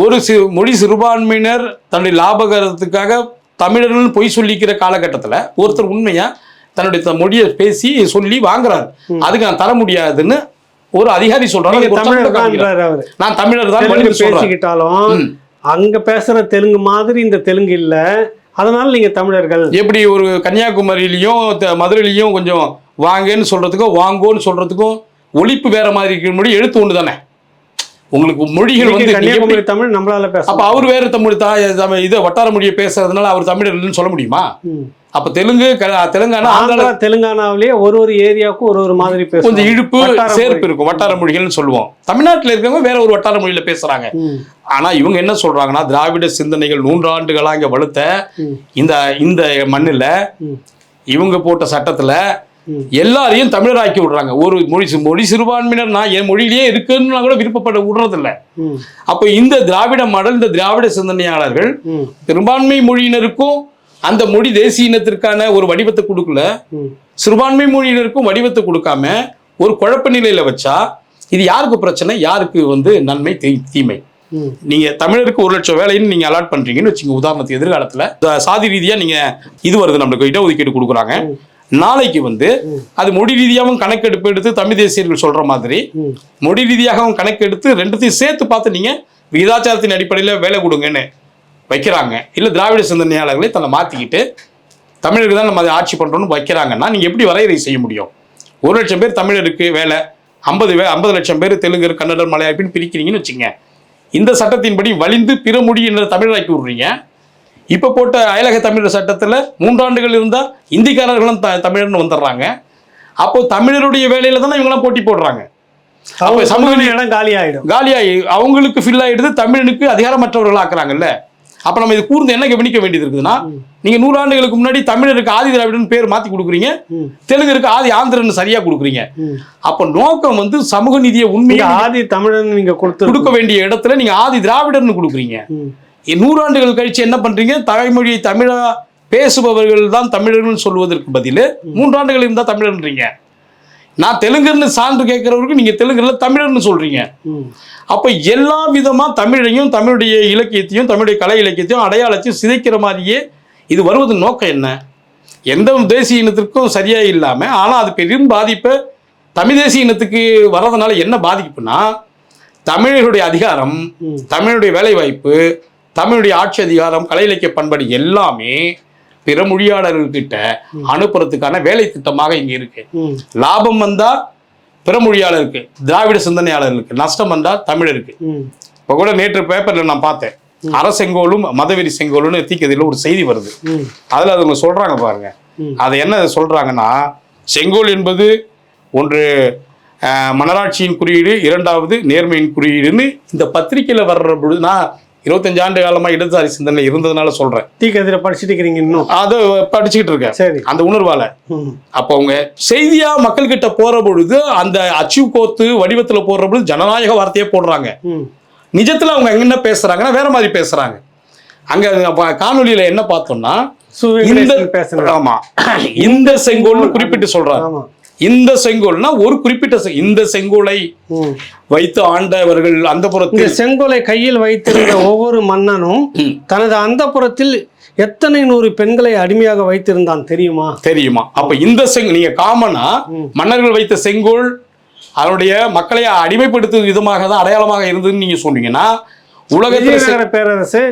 ஒரு மொழி சிறுபான்மையினர் தன்னுடைய லாபகரத்துக்காக தமிழர்கள் பொய் சொல்லிக்கிற காலகட்டத்துல ஒருத்தர் உண்மையா தன்னுடைய மொழியை பேசி சொல்லி வாங்குறாரு. அதுக்கு நான் தர முடியாதுன்னு ஒரு அதிகாரி சொல்றாரு. நான் தமிழர் தான் பேசிக்கிட்டாலும் அங்க பேசுற தெலுங்கு மாதிரி இந்த தெலுங்கு இல்ல, அதனால நீங்க தமிழர்கள். எப்படி ஒரு கன்னியாகுமரியிலையும் மதுரையிலையும் கொஞ்சம் வாங்கன்னு சொல்றதுக்கும் வாங்கோன்னு சொல்றதுக்கும் ஒலிப்பு வேற மாதிரி இருக்கிற மொழி, எழுத்து ஒன்று தானே. உங்களுக்கு மொழிகள் கன்னியாகுமரி தமிழ் நம்மளால பேச, அப்ப அவர் வேற தமிழ் இதை வட்டார மொழியை பேசுறதுனால அவர் தமிழர்கள்னு சொல்ல முடியுமா? அப்ப தெலுங்கானாவிலேயே ஒரு ஏரியாவுக்கும் ஒரு மாதிரி பேசும், கொஞ்சம் இழுப்பு சேர்ப்பு இருக்கும், வட்டார மொழிகள்னு சொல்லுவோம். தமிழ்நாட்டில் இருக்கவங்க வேற ஒரு வட்டார மொழியில பேசுறாங்க. ஆனா இவங்க என்ன சொல்றாங்கன்னா, திராவிட சிந்தனைகள் 100 ஆண்டுகளா இங்க வலுத்த இந்த மண்ணுல இவங்க போட்ட சட்டத்துல எல்லாரையும் தமிழராக்கி விடுறாங்க. ஒரு மொழி சிறுபான்மையினர் நான் என் மொழியிலேயே இருக்குன்னு கூட விருப்பப்பட விடுறதில்ல. அப்ப இந்த திராவிட மாடல், இந்த திராவிட சிந்தனையாளர்கள் பெரும்பான்மை மொழியினருக்கும் அந்த மொழி தேசிய இனத்திற்கான ஒரு வடிவத்தை கொடுக்கல, சிறுபான்மை மொழியினருக்கும் வடிவத்தை கொடுக்காம ஒரு குழப்ப நிலையில வச்சா இது யாருக்கு பிரச்சனை, யாருக்கு நன்மை தீமை? நீங்க தமிழருக்கு 1 லட்சம் வேலைன்னு நீங்க அலாட் பண்றீங்கன்னு வச்சுங்க. உதாரணத்துக்கு எதிர்காலத்துல சாதி ரீதியா நீங்க இது வருது, நம்மளுக்கு இடஒதுக்கீடு கொடுக்குறாங்க. நாளைக்கு அது மொழி ரீதியாகவும் கணக்கெடுப்பு எடுத்து தமிழ் தேசியர்கள் சொல்ற மாதிரி மொழி ரீதியாகவும் கணக்கெடுத்து ரெண்டுத்தையும் சேர்த்து பார்த்து நீங்க விகிதாச்சாரத்தின் அடிப்படையில் வேலை கொடுங்கன்னு வைக்கிறாங்க. இல்லை திராவிட சிந்தனையாளர்களை தன்னை மாற்றிக்கிட்டு தமிழருக்கு தான் நம்ம அதை ஆட்சி பண்ணுறோன்னு வைக்கிறாங்கன்னா நீங்கள் எப்படி வரையறை செய்ய முடியும்? 1 லட்சம் பேர் தமிழருக்கு வேலை, 50 லட்சம் பேர் தெலுங்கு, கன்னடர், மலையாளின்னு பிரிக்கிறீங்கன்னு வச்சுங்க. இந்த சட்டத்தின்படி வலிந்து பிற மொழியினரை தமிழராக்கி விடுறீங்க. இப்போ போட்ட அயலக தமிழர் சட்டத்தில் 3 ஆண்டுகள் இருந்தால் இந்திக்காரர்களும் தமிழர்னு வந்துடுறாங்க. அப்போ தமிழருடைய வேலையில தானே இவங்கெல்லாம் போட்டி போடுறாங்க. அப்போ சமூக இடம் காலியாகி அவங்களுக்கு ஃபில் ஆகிடுது, தமிழனுக்கு அதிகாரமற்றவர்கள் ஆக்குறாங்கல்ல. அப்ப நம்ம இது கூர்ந்து என்ன கவனிக்க வேண்டியது இருக்குதுன்னா, நீங்க 100 ஆண்டுகளுக்கு முன்னாடி தமிழருக்கு ஆதி திராவிடன் பேர் மாத்தி கொடுக்குறீங்க, தெலுங்கருக்கு ஆதி ஆந்திரன் சரியா கொடுக்குறீங்க. அப்ப நோக்கம் சமூக நீதியை உண்மையா ஆதி தமிழன் நீங்க கொடுக்க வேண்டிய இடத்துல நீங்க ஆதி திராவிடர்னு கொடுக்குறீங்க. 100 ஆண்டுகள் கழிச்சு என்ன பண்றீங்க? தாய்மொழியை தமிழா பேசுபவர்கள் தான் தமிழர்கள் சொல்வதற்கு பதில் 3 ஆண்டுகள் இருந்தா தமிழர்ன்றீங்க. நான் தெலுங்குன்னு சான்று கேட்கிறவருக்கு நீங்க தெலுங்குல தமிழர்னு சொல்றீங்க. அப்ப எல்லா விதமா தமிழையும், தமிழுடைய இலக்கியத்தையும், தமிழுடைய கலை இலக்கியத்தையும், அடையாளத்தையும் சிதைக்கிற மாதிரியே இது வருவதன் நோக்கம் என்ன? எந்த தேசிய இனத்திற்கும் சரியா இல்லாம, ஆனா அது பெரும் பாதிப்பை தமிழ் தேசிய இனத்துக்கு வர்றதுனால என்ன பாதிப்புனா, தமிழர்களுடைய அதிகாரம், தமிழுடைய வேலை வாய்ப்பு, தமிழுடைய ஆட்சி அதிகாரம், கலை இலக்கிய பண்பாடு எல்லாமே பிற மொழியாளர்கிட்ட அனுப்புறதுக்கான வேலை திட்டமாக இங்க இருக்கு. லாபம் வந்தா பிற மொழியாளருக்கு, திராவிட சிந்தனையாளர்களுக்கு, நஷ்டம் வந்தா தமிழருக்கு. இப்ப கூட நேற்று பேப்பர்ல நான் பார்த்தேன், அரசெங்கோலும் மதவெறி செங்கோலுன்னு தீக்கதில ஒரு செய்தி வருது. அதுல அவங்க சொல்றாங்க பாருங்க. அது என்ன சொல்றாங்கன்னா, செங்கோல் என்பது ஒன்று மன்னராட்சியின் குறியீடு, 2வது நேர்மையின் குறியீடுன்னு இந்த பத்திரிகையில வர்ற பொழுது, நான் 25 ஆண்டு காலமா இடதுசாரி சிந்தனை இருந்ததுனால சொல்றேன். தீக்கதிர படிச்சுட்டு இருக்கீங்க, இன்னும் அதை படிச்சுக்கிட்டு இருக்கேன். சரி, அந்த உணர்வால அப்ப அவங்க செய்தியா மக்கள் கிட்ட போற பொழுது அந்த அச்சு கோத்து வடிவத்துல போடுற பொழுது ஜனநாயக வார்த்தையே போடுறாங்க. நிஜத்துல அவங்க என்ன பேசுறாங்கன்னா வேற மாதிரி பேசுறாங்க. அங்க காணொலியில என்ன பார்த்தோம்னா, ஆமா இந்த செங்கோல்னு குறிப்பிட்டு சொல்றாங்க. இந்த செங்கோல்னா ஒரு குறிப்பிட்ட இந்த செங்கோலை வைத்து ஆண்டவர்கள் அந்த இந்த புறத்தில் செங்கோலை கையில் வைத்திருந்த ஒவ்வொரு மன்னனும் தனது அந்த புறத்தில் எத்தனை 100 பெண்களை அடிமையாக வைத்திருந்தான் தெரியுமா? அப்ப இந்த நீங்க காமனா மன்னர்கள் வைத்த செங்கோல் அதனுடைய மக்களை அடிமைப்படுத்தும் விதமாக தான் அடையாளமாக இருந்ததுன்னு நீங்க சொன்னீங்கன்னா உலகத்துல பேரரசு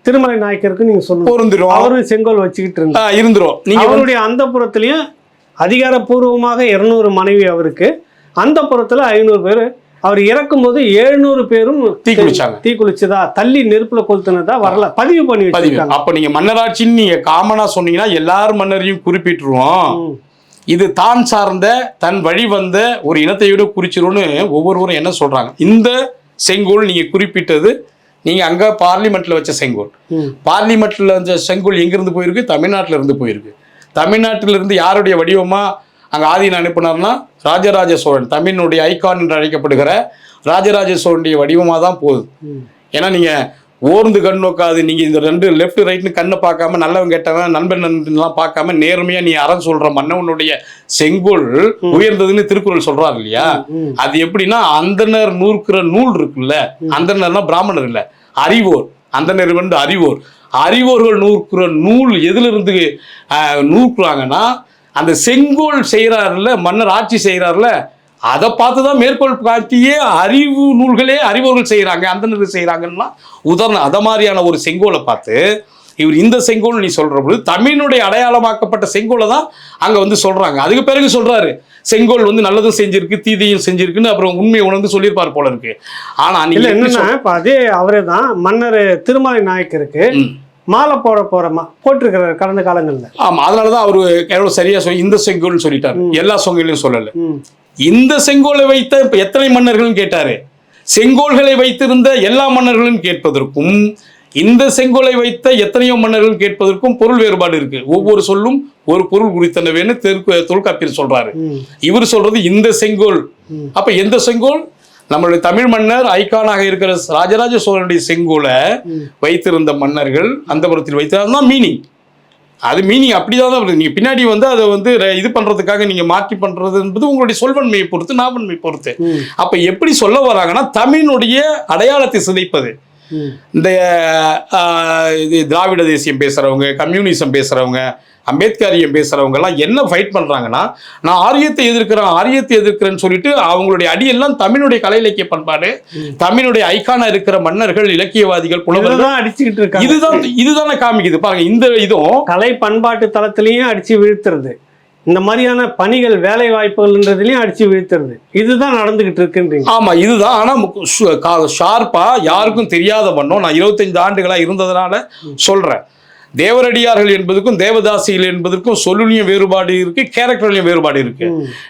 திருமலை நாயக்கருக்கு நீங்க சொல்லுங்க, அவரும் செங்கோல் வச்சுக்கிட்டு இருந்துரும். நீங்க அவருடைய அந்த புறத்திலையும் அதிகாரப்பூர்வமாக 200 மனைவி அவருக்கு, அந்த புறத்துல 500 பேர். அவர் இறக்கும் போது 700 பேரும் தீக்குளிச்சதா தள்ளி நெருப்புல கொளுத்துனதா வரல பதிவு பண்ணி வச்சிருக்காங்க. அப்ப நீங்க மன்னராட்சின்னு நீங்க காமனா சொன்னீங்கன்னா எல்லாரும் மன்னரையும் குறிப்பிட்டுருவோம். இது தான் சார்ந்த தன் வழி வந்த ஒரு இனத்தையோட குறிச்சிரும்னு ஒவ்வொருவரும் என்ன சொல்றாங்க. இந்த செங்கோல் நீங்க குறிப்பிட்டது நீங்க அங்க பார்லிமெண்ட்ல வச்ச செங்கோல். பார்லிமெண்ட்ல வச்ச செங்கோல் எங்கிருந்து போயிருக்கு? தமிழ்நாட்டில இருந்து போயிருக்கு. தமிழ்நாட்டில இருந்து யாருடைய வடிவமா அங்கே ஆதீனம் அனுப்பினார்னா ராஜராஜ சோழன், தமிழினுடைய ஐகான் என்று அழைக்கப்படுகிற ராஜராஜ சோழனுடைய வடிவமாக தான் போகுது. ஏன்னா நீங்கள் ஓர்ந்து கண் நோக்காது, நீங்கள் இந்த 2 லெஃப்ட் ரைட்னு கண்ணை பார்க்காம நல்லவன் கேட்டவன் நண்பன் நண்பன்லாம் பார்க்காம நேர்மையாக நீ அறம் சொல்கிற மன்னவனுடைய செங்கோல் உயர்ந்ததுன்னு திருக்குறள் சொல்கிறார் இல்லையா? அது எப்படின்னா அந்தனர் நூற்கிற நூல் இருக்குல்ல, அந்தனர்னா பிராமணர் இல்லை, அறிவோர். அந்தனர் வந்து அறிவோர். அறிவோர்கள் நூற்கிற நூல் எதிலிருந்து நூற்குறாங்கன்னா அந்த செங்கோல் செய்கிறாருல, மன்னர் ஆட்சி செய்கிறாருல, அதை பார்த்து தான் மேற்கோள் காட்டியே அறிவு நூல்களே அறிவோர்கள் செய்கிறாங்க, அந்த செய்கிறாங்கன்னா உதாரணம். அதை மாதிரியான ஒரு செங்கோலை பார்த்து இவர் இந்த செங்கோல் நீ சொல்கிற பொழுது தமிழினுடைய அடையாளமாக்கப்பட்ட செங்கோலை தான் அங்கே வந்து சொல்கிறாங்க. அதுக்கு பிறகு சொல்கிறாரு செங்கோல் வந்து நல்லதும் செஞ்சிருக்கு தீதையும் செஞ்சிருக்குன்னு அப்புறம் உண்மையை உணர்ந்து சொல்லியிருப்பார் போல இருக்கு. ஆனால் நீங்கள் என்னன்னா இப்போ அதே அவரே தான் மன்னர் திருமலை நாயக்கருக்கு மாலை போட்டிருக்கிறார் கடந்த காலங்கள்ல. ஆமா, அதனாலதான் அவரு எவ்வளவு சரியா சொல்லி இந்த செங்கோல்னு சொல்லிட்டாரு, எல்லா செங்கோலையும் சொல்லல. இந்த செங்கோலை வைத்த எத்தனை மன்னர்கள் கேட்டாரு. செங்கோல்களை வைத்திருந்த எல்லா மன்னர்களும் கேட்பதற்கும் இந்த செங்கோலை வைத்த எத்தனையோ மன்னர்கள் கேட்பதற்கும் பொருள் வேறுபாடு இருக்கு. ஒவ்வொரு சொல்லும் ஒரு பொருள் குறித்தனவேன்னு தொல்காப்பியர் சொல்றாரு. இவர் சொல்றது இந்த செங்கோல். அப்ப எந்த செங்கோல்? நம்மளுடைய தமிழ் மன்னர் ஐகானாக இருக்கிற ராஜராஜ சோழனுடைய செங்கோலை வைத்திருந்த மன்னர்கள் அந்த புறத்தில் வைத்திருந்தா மீனிங். அது மீனிங் அப்படிதான் வருது. நீங்க பின்னாடி வந்து அதை வந்து இது பண்றதுக்காக நீங்க மாற்றி பண்றது என்பது உங்களுடைய சொல்வன்மையை பொறுத்து, நாவன்மை பொறுத்து. அப்ப எப்படி சொல்ல வராங்கன்னா தமிழினுடைய அடையாளத்தை சிதைப்பது. இந்த திராவிட தேசியம் பேசுறவங்க, கம்யூனிசம் பேசுறவங்க, அம்பேத்கரியம் பேசுறவங்க எல்லாம் என்ன ஃபைட் பண்றாங்கன்னா, நான் ஆரியத்தை எதிர்க்கிறேன்னு சொல்லிட்டு அவங்களுடைய அடியெல்லாம் தமிழுடைய கலை இலக்கிய பண்பாடு, தமிழுடைய ஐகானா இருக்கிற மன்னர்கள், இலக்கியவாதிகள், புலவர்கள் அடிச்சுக்கிட்டு இருக்காங்க. இதுதானே காமிக்குது பாருங்க. இந்த இதுவும் கலை பண்பாட்டு தளத்திலையும் அடிச்சு வீழ்த்துறது, இந்த மாதிரியான பணிகள் வேலை வாய்ப்புகள்ன்றதுலையும் அடிச்சு வீழ்த்துறது, இதுதான் நடந்துகிட்டு இருக்குன்றீங்க. ஆமா, இதுதான். ஆனா ஷார்ப்பா யாருக்கும் தெரியாத பண்ணோம். நான் 25 ஆண்டுகளா இருந்ததுனால சொல்றேன். தேவரடியார்கள் என்பதற்கும் தேவதாசிகள் என்பதற்கும் சொல்லுலையும் வேறுபாடு இருக்கு, கேரக்டர்லையும் வேறுபாடு இருக்கு.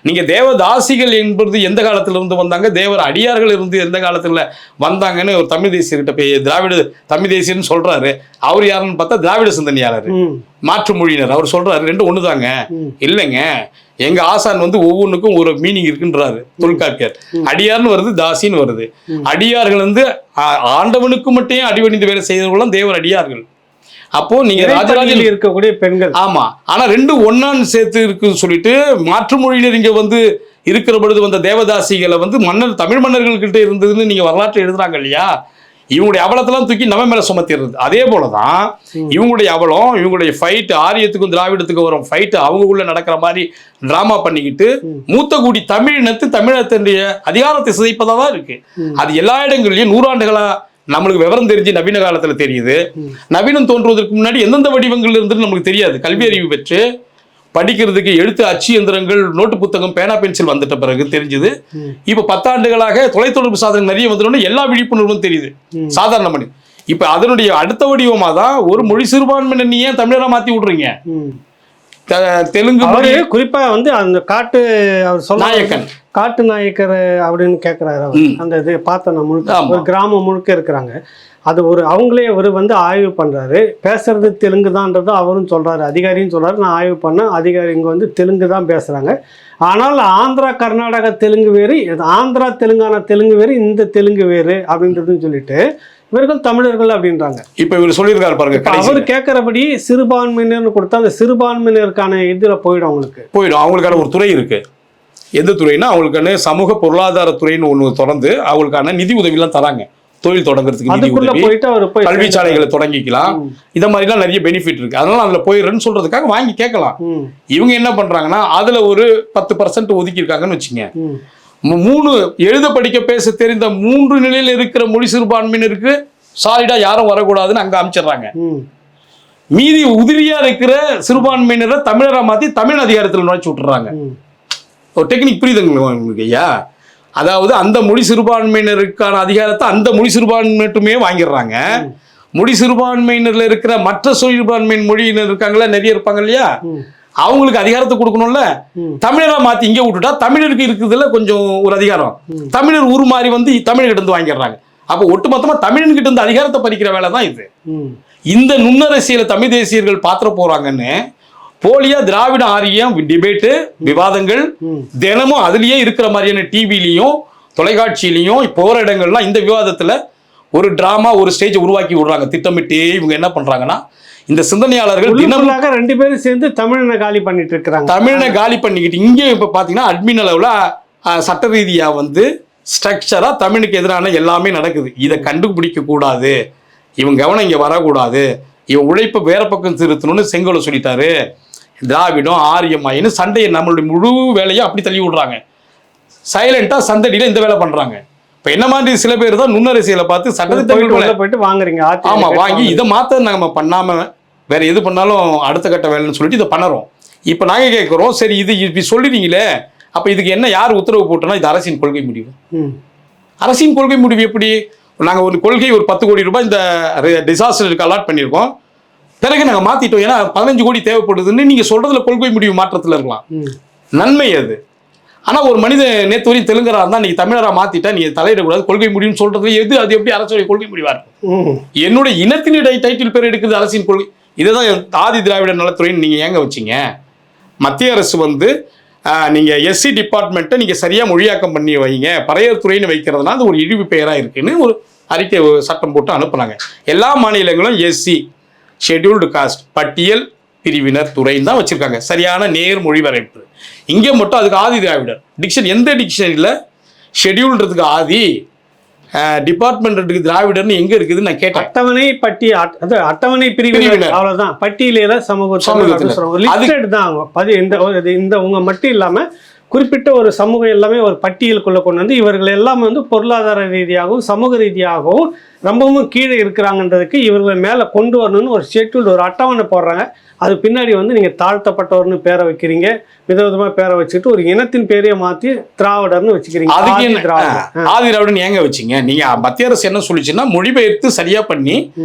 நீங்க தேவதாசிகள் என்பது எந்த காலத்துல இருந்து வந்தாங்க, தேவர் அடியார்கள் இருந்து எந்த காலத்துல வந்தாங்கன்னு ஒரு தமிழ் தேசியர்கிட்ட போய் திராவிட தமிழ் தேசியன்னு சொல்றாரு. அவர் யாருன்னு பார்த்தா திராவிட சிந்தனையாளர், மாற்று மொழியினர். அவர் சொல்றாரு ரெண்டும் ஒண்ணுதாங்க. இல்லைங்க, எங்க ஆசான் வந்து ஒவ்வொன்றுக்கும் ஒரு மீனிங் இருக்குன்றாரு தொல்காப்பியர். அடியார்னு வருது, தாசின்னு வருது. அடியார்கள் வந்து ஆண்டவனுக்கு மட்டும் அடிவணிந்து வேலை செய்தவர்களும் தேவர் அடியார்கள். அப்போ நீங்க ராஜராஜில் இருக்கக்கூடிய பெண்கள். ஆமா, ஆனா ரெண்டும் ஒன்னான்னு சேர்த்து இருக்குன்னு சொல்லிட்டு மாற்று மொழியினர் இங்க வந்து இருக்கிற பொழுது வந்த தேவதாசிகளை வந்து மன்னர் தமிழ் மன்னர்கள்கிட்ட இருந்ததுன்னு நீங்க வரலாற்று எழுதுறாங்க இல்லையா? இவங்களுடைய அவலத்தெல்லாம் தூக்கி நம்ம மேல சுமத்திடுறது. அதே போலதான் இவங்களுடைய அவலம், இவங்களுடைய ஃபைட், ஆரியத்துக்கும் திராவிடத்துக்கும் வரும் ஃபைட் அவங்களுக்குள்ள நடக்கிற மாதிரி டிராமா பண்ணிக்கிட்டு மூத்த கூடி தமிழினத்து தமிழகத்தினுடைய அதிகாரத்தை சிதைப்பதா தான் இருக்கு. அது எல்லா இடங்கள்லயும் நூறாண்டுகளா நம்மளுக்கு விவரம் தெரிஞ்சு நவீன காலத்துல தெரியுது. நவீனம் தோன்றுவதற்கு முன்னாடி எந்தெந்த வடிவங்கள் இருந்துன்னு நமக்கு தெரியாது. கல்வி அறிவு பெற்று படிக்கிறதுக்கு எழுத்து அச்சு எந்திரங்கள், நோட்டு புத்தகம், பேனா பென்சில் வந்துட்ட பிறகு தெரிஞ்சது. இப்ப 10 ஆண்டுகளாக தொலைத்தொடர்பு சாதனம் நிறைய வந்துடும், எல்லா விழிப்புணர்வும் தெரியுது சாதாரண மணி. இப்ப அதனுடைய அடுத்த வடிவமா தான் ஒரு மொழி சிறுபான்மையினர். நீ ஏன் தமிழரா மாத்தி விடுறீங்க? தெலுங்கு குறிப்பா வந்து அந்த அவர் நாயக்கன் காட்டு நாயக்கர் அப்படின்னு கேட்கிறாரு. அந்த இது பார்த்த நான் முழுக்க ஒரு கிராமம் முழுக்க இருக்கிறாங்க. அது ஒரு அவங்களே அவர் வந்து ஆய்வு பண்றாரு. பேசுறது தெலுங்கு தான்ன்றது அவரும் சொல்றாரு, அதிகாரியும் சொல்றாரு. நான் ஆய்வு பண்ணேன், அதிகாரி இங்க வந்து தெலுங்கு தான் பேசுறாங்க. ஆனால் ஆந்திரா கர்நாடகா தெலுங்கு வேறு, ஆந்திரா தெலுங்கானா தெலுங்கு வேறு, இந்த தெலுங்கு வேறு அப்படின்றதுன்னு சொல்லிட்டு இவர்கள் தமிழர்கள் அப்படின்றாங்க. இப்ப இவர் சொல்லியிருக்காரு பாருங்க. அவர் கேட்கறபடி சிறுபான்மையினர்னு கொடுத்தா அந்த சிறுபான்மையினருக்கான இதுல போயிடும், அவங்களுக்கான ஒரு துறை இருக்கு. எந்த துறைன்னா அவங்களுக்கான சமூக பொருளாதார துறைன்னு ஒன்று தொடர்ந்து அவங்களுக்கான நிதி உதவிலாம் தராங்க. தொழில் தொடங்குறதுக்கு நிதி உதவி, கல்வி சாலைகளை தொடங்கிக்கலாம், இந்த மாதிரிலாம் நிறைய பெனிஃபிட் இருக்கு. அதனால அதுல போயிடுறேன்னு சொல்றதுக்காக வாங்கி கேட்கலாம். இவங்க என்ன பண்றாங்கன்னா அதுல ஒரு 10% ஒதுக்கி இருக்காங்கன்னு வச்சுங்க. 3 எழுத படிக்க பேச தெரிந்த 3 நிலையில் இருக்கிற மொழி சிறுபான்மையினருக்கு சாலிடா யாரும் வரக்கூடாதுன்னு அங்க அமைச்சிடுறாங்க. மீதி உதிரியா இருக்கிற சிறுபான்மையினரை தமிழரா மாத்தி தமிழ் அதிகாரத்தில் நுழைச்சு விட்டுறாங்க. ஒரு டெக்னிக் புரியுதுங்களா உங்களுக்கு ஐயா? அதாவது அந்த மொழி சிறுபான்மையினருக்கான அதிகாரத்தை அந்த மொழி சிறுபான்மையினருமே வாங்கிடுறாங்க. மொழி சிறுபான்மையினர்ல இருக்கிற மற்ற சிறுபான்மையின் மொழியினர் இருக்காங்களா, நிறைய இருப்பாங்க இல்லையா, அவங்களுக்கு அதிகாரத்தை கொடுக்கணும்ல. தமிழரா மாத்தி இங்கே விட்டுட்டா தமிழருக்கு இருக்குதுல கொஞ்சம் ஒரு அதிகாரம், தமிழர் உருமாறி வந்து தமிழர்கிட்ட இருந்து வாங்கிடுறாங்க. அப்போ ஒட்டுமொத்தமா தமிழன்கிட்ட இருந்து அதிகாரத்தை பறிக்கிற வேலை தான் இது. இந்த நுண்ணரசியலை தமிழ் தேசியர்கள் பாத்திர போறாங்கன்னு போலியா திராவிட ஆரியம் டிபேட்டு விவாதங்கள் தினமும் அதுலயே இருக்கிற மாதிரியான டிவிலையும் தொலைக்காட்சியிலையும் போற இடங்கள்லாம் இந்த விவாதத்துல ஒரு டிராமா ஒரு ஸ்டேஜ் உருவாக்கி விடுறாங்க திட்டமிட்டு. இவங்க என்ன பண்றாங்கன்னா இந்த சிந்தனையாளர்கள் தினமும் 2 பேரும் சேர்ந்து தமிழனை காலி பண்ணிட்டு இருக்கிறாங்க. தமிழனை காலி பண்ணிக்கிட்டு இங்கே இப்ப பாத்தீங்கன்னா அட்மின் அளவுல சட்ட ரீதியா வந்து ஸ்ட்ரக்சரா தமிழுக்கு எதிரான எல்லாமே நடக்குது. இதை கண்டுபிடிக்க கூடாது, இவன் கவனம் இங்க வரக்கூடாது, இவன் உழைப்பை வேற பக்கம் திருத்தணும்னு செங்கோலை சொல்லிட்டாரு. திராவிடம் ஆரியமாயின்னு சண்டையை நம்மளுடைய முழு வேலையை அப்படி தள்ளி விடுறாங்க. சைலண்டா சந்தடியில இந்த வேலை பண்றாங்க. இப்ப என்ன மாதிரி சில பேர் தான் நுண்ணரசியலை பார்த்து சட்டத்திட்டங்கள் போயிட்டு வாங்குறீங்க. ஆமா, வாங்கி இதை மாத்த நம்ம பண்ணாம வேற எது பண்ணாலும் அடுத்த கட்ட வேலைன்னு சொல்லிட்டு இதை பண்ணுறோம். இப்ப நாங்க கேட்கிறோம், சரி இது இப்படி சொல்லிடுறீங்களே, அப்ப இதுக்கு என்ன யார் உத்தரவு போட்டோம்னா இது அரசின் கொள்கை முடிவு. அரசின் கொள்கை முடிவு எப்படி? நாங்க ஒரு கொள்கை ஒரு 10 கோடி ரூபாய் இந்த டிசாஸ்டருக்கு அலாட் பண்ணியிருக்கோம், பிறகு நாங்கள் மாத்திட்டோம் ஏன்னா 15 கோடி தேவைப்படுதுன்னு நீங்க சொல்றதுல கொள்கை முடிவு மாற்றத்தில் இருக்கலாம், நன்மை அது. ஆனா ஒரு மனிதன் நேற்று வரையும் தெலுங்கரா இருந்தா நீங்க தமிழரா மாத்திட்டா நீங்க தலையிடக்கூடாது கொள்கை முடிவுன்னு சொல்றது எது? அது எப்படி அரசுடைய கொள்கை முடிவா இருக்கும்? என்னுடைய இனத்தினுடைய டைட்டில் பேர் எடுக்குது அரசின் கொள்கை. இதுதான் ஆதி திராவிட நலத்துறைன்னு நீங்க ஏங்க வச்சீங்க? மத்திய அரசு வந்து நீங்க எஸ்சி டிபார்ட்மெண்ட்டை நீங்க சரியா மொழியாக்கம் பண்ணி வைங்க, பறையர் துறைன்னு வைக்கிறதுனால அது ஒரு இழிவு பெயரா இருக்குன்னு ஒரு அறிக்கை சட்டம் போட்டு அனுப்புனாங்க. எல்லா மாநிலங்களும் எஸ்சி ஷெட்யூல்டு காஸ்ட் பட்டியல் பிரிவினர் துறைன்னு தான் வச்சிருக்காங்க, சரியான நேர் மொழிவரைப்பு. இங்கே மட்டும் அதுக்கு ஆதி திராவிடர் டிக்ஷன், எந்த டிக்ஷனரியில் ஷெட்யூல்ன்றதுக்கு ஆதி, டிபார்ட்மெண்ட் திராவிடர்னு எங்க இருக்குதுன்னு நான் கேட்டேன். அட்டவணை பட்டியல், அட்டவணை பிரிவினர், அவ்வளவுதான். பட்டியல சமூகத்தில் தான் இந்த உங்க மட்டும் இல்லாம குறிப்பிட்ட ஒரு சமூகம் எல்லாமே ஒரு பட்டியலுக்குள்ள கொண்டு வந்து இவர்கள் எல்லாமே வந்து பொருளாதார ரீதியாகவும் சமூக ரீதியாகவும் ரொம்பவும் கீழே இருக்கிறாங்கன்றதுக்கு இவர்களை மேலே கொண்டு வரணும்னு ஒரு ஷெட்யூல் ஒரு அட்டவணை போடுறாங்க. அது பின்னாடி வந்து நீங்கள் தாழ்த்தப்பட்டவர்னு பேரை வைக்கிறீங்க, விதவிதமாக பேரை வச்சுட்டு ஒரு இனத்தின் பேரையே மாற்றி திராவிடர்னு வச்சுக்கிறீங்க. ஆதி திராவிடன் ஏங்க வச்சிங்க? நீங்கள் மத்திய அரசு என்ன சொல்லிச்சுன்னா மொழிபெயர்த்து சரியா பண்ணி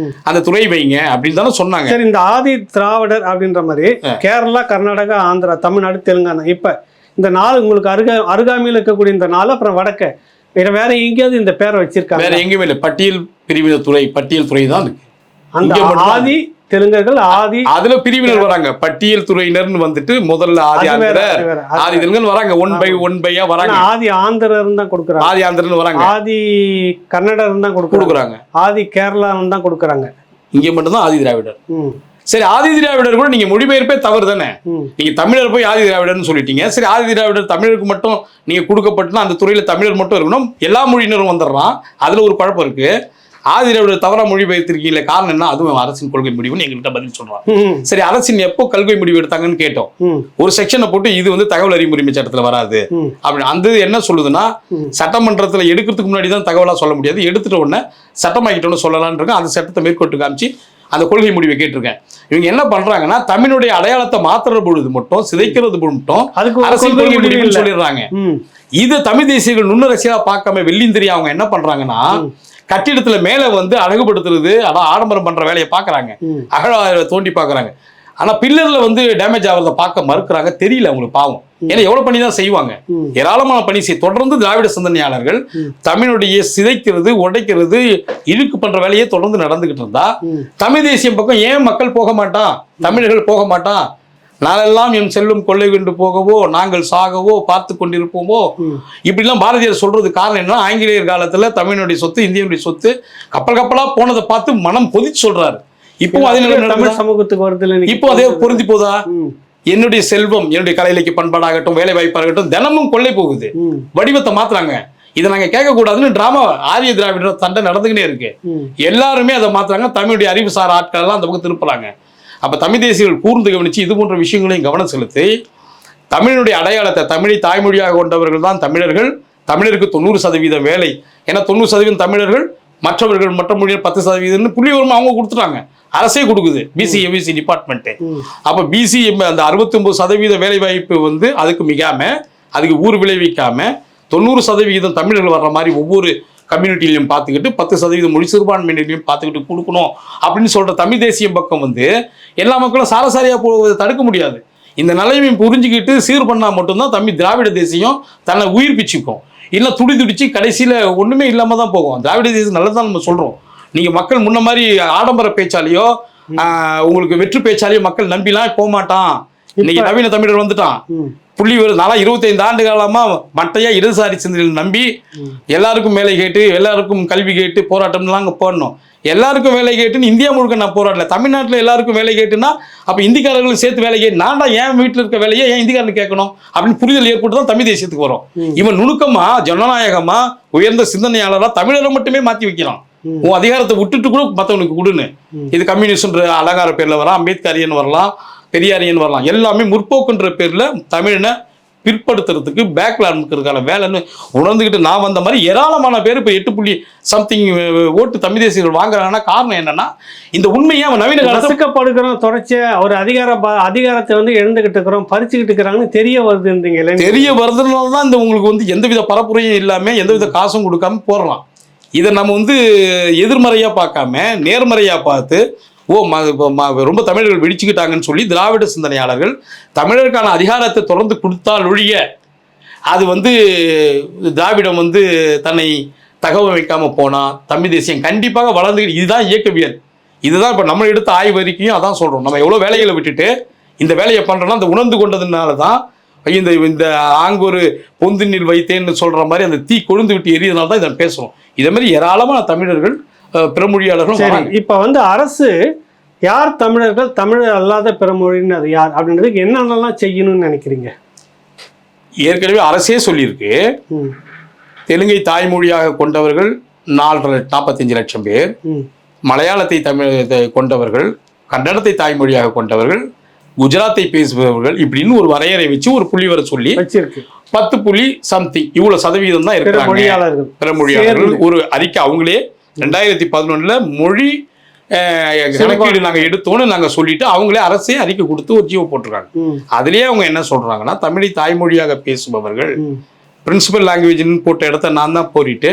அந்த துறை வைங்க அப்படின்னு தானே சொன்னாங்க. சரி, இந்த ஆதி திராவிடர் அப்படின்ற மாதிரி கேரளா, கர்நாடகா, ஆந்திரா, தமிழ்நாடு, தெலுங்கானா, இப்போ இந்த 4 உங்களுக்கு அருகாமையில் இருக்கக்கூடிய இந்த 4, அப்புறம் வடக்க வேற எங்கேயாவது இந்த பேரை வச்சிருக்காங்க? வேற எங்கேயுமே இல்லை. பட்டியல் பிரிவினர் துறை, பட்டியல் துறை தான் இருக்கு. அந்த ஆதி தெலுங்கர்கள் ஆதி அதுல பிரிவினர் வராங்க. பட்டியல் துறையினர்னு வந்துட்டு முதல்ல ஆதி தெலுங்கன் வராங்க, ஒன் பையா வராங்க. ஆதி ஆந்திரன் தான் கொடுக்குறாங்க, ஆதி ஆந்திரன் வராங்க, ஆதி கன்னடர் தான் கொடுக்குறாங்க, ஆதி கேரளா தான் கொடுக்குறாங்க. இங்க மட்டும்தான் ஆதி திராவிடர். சரி, ஆதி திராவிடர் கூட நீங்க மொழிபெயர்ப்பே தவறு தானே. நீங்க தமிழர் போய் ஆதி திராவிடர்னு சொல்லிட்டீங்க. சரி, ஆதி திராவிடர் தமிழருக்கு மட்டும் நீங்க கொடுக்கப்பட்டுனா அந்த துறையில தமிழர் மட்டும் இருக்கணும், எல்லா மொழியினரும் வந்துடுறான். அதுல ஒரு குழப்பம் இருக்கு. ஆதி திராவிடர் தவறா மொழிபெயர்த்திருக்கீங்களே, காரணம் என்ன? அதுவும் அரசின் கொள்கை முடிவுன்னு எங்கள்கிட்ட பதில் சொல்றான். சரி, அரசின் எப்போ கொள்கை முடிவு எடுத்தாங்கன்னு கேட்டோம். ஒரு செக்ஷனை போட்டு இது வந்து தகவல் அறியும் உரிமை சட்டத்துல வராது அப்படின்னு அந்த என்ன சொல்லுதுன்னா, சட்டமன்றத்துல எடுக்கிறதுக்கு முன்னாடி தான் தகவலா சொல்ல முடியாது, எடுத்துட்ட உடனே சட்டமாக்கிட்டோன்னு சொல்லலான்னு இருக்கேன். அந்த சட்டத்தை மேற்கொண்டு காமிச்சு அந்த கொள்கை முடிவை கேட்டிருக்கேன். இவங்க என்ன பண்றாங்கன்னா தமிழுடைய அடையாளத்தை மாற்றுற பொழுது மட்டும், சிதைக்கிறது மட்டும் அரசியல் கொள்கை முடிவுன்னு சொல்லிடுறாங்க. இது தமிழ் தேசியர்கள் நுண்ணரசியலா பார்க்காம வெள்ளியும் தெரியும் அவங்க என்ன பண்றாங்கன்னா, கட்டிடத்துல மேல வந்து அழகுபடுத்துறது, அதான் ஆடம்பரம் பண்ற வேலையை பாக்குறாங்க, அகழ தோண்டி பாக்குறாங்க. ஆனா பில்லர்ல வந்து டேமேஜ் ஆகிறத பார்க்க மறுக்கிறாங்க. தெரியல அவங்களுக்கு பாவம், ஏன்னா எவ்வளவு பண்ணி தான் செய்வாங்க, ஏராளமான பணி தொடர்ந்து திராவிட சிந்தனையாளர்கள் தமிழுடைய சிதைக்கிறது, உடைக்கிறது, இழுக்கு பண்ற வேலையே தொடர்ந்து நடந்துகிட்டு இருந்தா தமிழ் தேசியம் பக்கம் ஏன் மக்கள் போக மாட்டான், தமிழர்கள் போக மாட்டான்? நாளெல்லாம் என் செல்லும் கொள்ளை கொண்டு போகவோ, நாங்கள் சாகவோ பார்த்து கொண்டிருப்போமோ, இப்படிலாம் பாரதியார் சொல்றது காரணம் என்ன? ஆங்கிலேயர் காலத்துல தமிழனுடைய சொத்து, இந்தியனுடைய சொத்து கப்பல் கப்பலா போனதை பார்த்து மனம் கொதிச்சு சொல்றாரு. இப்போ அதே தமிழ் சமூகத்துக்கு வருது, இப்போ அதே பொருந்தி போதா? என்னுடைய செல்வம், என்னுடைய கலை இலக்கிய பண்பாடாகட்டும், வேலை வாய்ப்பாகட்டும் தினமும் கொள்ளை போகுது. வடிவத்தை மாத்துறாங்க. இதை நாங்க கேட்கக்கூடாதுன்னு டிராமா ஆரிய திராவிடர் சண்டை நடந்துகிட்டே இருக்கு. எல்லாருமே அதை மாத்துறாங்க. தமிழுடைய அறிவுசார் ஆட்கள் எல்லாம் அந்த பக்கம் திருப்புறாங்க. அப்ப தமிழ் தேசியர்கள் கூர்ந்து கவனிச்சு இது போன்ற விஷயங்களையும் கவனம் செலுத்தி தமிழினுடைய அடையாளத்தை, தமிழை தாய்மொழியாக கொண்டவர்கள் தான் தமிழர்கள். தமிழருக்கு 90% வேலை. ஏன்னா 90% தமிழர்கள், மற்றவர்கள் மற்ற மொழியில் 10% புள்ளிவிவரம் அவங்க கொடுத்துட்டாங்க. அரசே கொடுக்குது பிசி எம்பிசி டிபார்ட்மெண்ட். அப்ப பிசி அந்த 69% வேலை வாய்ப்பு வந்து அதுக்கு மிகாம, அதுக்கு ஊர் விளைவிக்காம 90% தமிழர்கள் வர்ற மாதிரி ஒவ்வொரு கம்யூனிட்டிலையும் பார்த்துக்கிட்டு 10% மொழி சிறுபான்மையிலையும் பார்த்துக்கிட்டு கொடுக்கணும் அப்படின்னு சொல்ற தமிழ் தேசியம் பக்கம் வந்து எல்லா மக்களும் சாரசாரியா போவதை தடுக்க முடியாது. இந்த நிலைமையை புரிஞ்சுக்கிட்டு சீர் பண்ணா மட்டும்தான் தமிழ் திராவிட தேசியம் தன்னை உயிர்ப்பிச்சுக்கும். இல்லை துடிச்சு கடைசியில ஒண்ணுமே இல்லாம தான் போகும். திராவிட தேசியம் நல்லதான் நம்ம சொல்றோம். நீங்க மக்கள் முன்ன மாதிரி ஆடம்பர பேச்சாலேயோ உங்களுக்கு வெற்று பேச்சாலேயோ மக்கள் நம்பிலாம் போக மாட்டான். இன்னைக்கு நவீன தமிழர் வந்துட்டான். புள்ளி நாளா 25 ஆண்டு காலமா மட்டையா இடதுசாரி சிந்தனையில் நம்பி எல்லாருக்கும் வேலை கேட்டு, எல்லாருக்கும் கல்வி கேட்டு போராட்டம்லாம் அங்கே போடணும். எல்லாருக்கும் வேலை கேட்டுன்னு இந்தியா முழுக்க நான் போராடல. தமிழ்நாட்டில் எல்லாருக்கும் வேலை கேட்டுன்னா அப்போ இந்திக்காரர்களுக்கு சேர்த்து வேலை கேட்டு நான் தான் என் வீட்டில் இருக்க வேலையை ஏன் இந்திக்காரனுக்கு கேட்கணும் அப்படின்னு புரிதல் ஏற்பட்டு தான் தமிழ் தேசியத்துக்கு வரும். இவன் நுணுக்கமா, ஜனநாயகமா, உயர்ந்த சிந்தனையாளராக தமிழரை மட்டுமே மாற்றி வைக்கிறான். உன் அதிகாரத்தை விட்டுட்டு கூட மற்றவனுக்கு கொடுன்னு. இது கம்யூனிஸ்ட்ன்ற அலங்கார பேர்ல வரலாம், அம்பேத்கரியன் வரலாம், பெரியாரியன் வரலாம். எல்லாமே முற்போக்குன்ற பேர்ல தமிழனை பிற்படுத்துறதுக்கு பேக்லாண்டுக்கான வேலைன்னு உணர்ந்துக்கிட்டு நான் வந்த மாதிரி ஏராளமான பேர் இப்போ 8.something ஓட்டு தமிழ் தேசியர்கள் வாங்குறாங்கன்னா காரணம் என்னன்னா இந்த உண்மையை அவன் நவீன ரசிக்கப்படுகிறோம். தொடர்ச்சியா ஒரு அதிகாரத்தை வந்து இழந்துகிட்டு இருக்கிறோம், பறிச்சுக்கிட்டு இருக்கிறாங்கன்னு தெரிய வருதுன்றீங்க. தெரிய வருதுனால தான் இந்த உங்களுக்கு வந்து எந்தவித பரப்புரையும் இல்லாம எந்தவித காசும் கொடுக்காம போடலாம். இதை நம்ம வந்து எதிர்மறையா பார்க்காம நேர்மறையா பார்த்து ரொம்ப தமிழர்கள் வெடிச்சுக்கிட்டாங்கன்னு சொல்லி திராவிட சிந்தனையாளர்கள் தமிழருக்கான அதிகாரத்தை தொடர்ந்து கொடுத்தால் ஒழிய அது வந்து திராவிடம் வந்து தன்னை தகவமைக்காம போனா தமிழ் தேசியம் கண்டிப்பாக வளர்ந்துக்கிட்டு. இதுதான் இயக்கவியல். இதுதான் இப்போ நம்ம எடுத்த ஆய்வு அறிக்கையும் அதான் சொல்றோம். நம்ம எவ்வளோ வேலைகளை விட்டுட்டு இந்த வேலையை பண்றோம்னா அந்த உணர்ந்து கொண்டதுனால தான் இந்த ஆங்கொரு பொந்தினில் வைத்தேன்னு சொல்ற மாதிரி அந்த தீ கொழுந்து விட்டு எரியதுனால தான் இதை பேசுறோம். இதே மாதிரி ஏராளமான தமிழர்கள் பிறமொழியாளர்களும். இப்ப வந்து அரசு யார் தமிழர்கள், தமிழர் அல்லாத பிறமொழின்னு அது யார் அப்படின்றதுக்கு என்னென்னலாம் செய்யணும்னு நினைக்கிறீங்க? ஏற்கனவே அரசே சொல்லியிருக்கு. தெலுங்கை தாய்மொழியாக கொண்டவர்கள் 45 லட்சம் பேர், மலையாளத்தை தமிழ் கொண்டவர்கள், கன்னடத்தை தாய்மொழியாக கொண்டவர்கள், குஜராத்தை பேசுபவர்கள் இப்படின்னு ஒரு வரையறை வச்சு ஒரு புள்ளி வர சொல்லி வச்சிருக்கு. 10.something இவ்வளவு சதவீதம் தான் இருக்கிறாங்க பிறமொழியாளர்கள். ஒரு அறிக்கை அவங்களே 2011 மொழி கணக்கீடு நாங்க எடுத்தோன்னு நாங்க சொல்லிட்டு அவங்களே அரசே அறிக்கை கொடுத்து ஒரு ஜீவோ போட்டிருக்காங்க. அதுலயே அவங்க என்ன சொல்றாங்கன்னா தமிழை தாய்மொழியாக பேசுபவர்கள் பிரின்சிபல் லாங்குவேஜ்னு போட்ட இடத்த நான் தான் போரிட்டு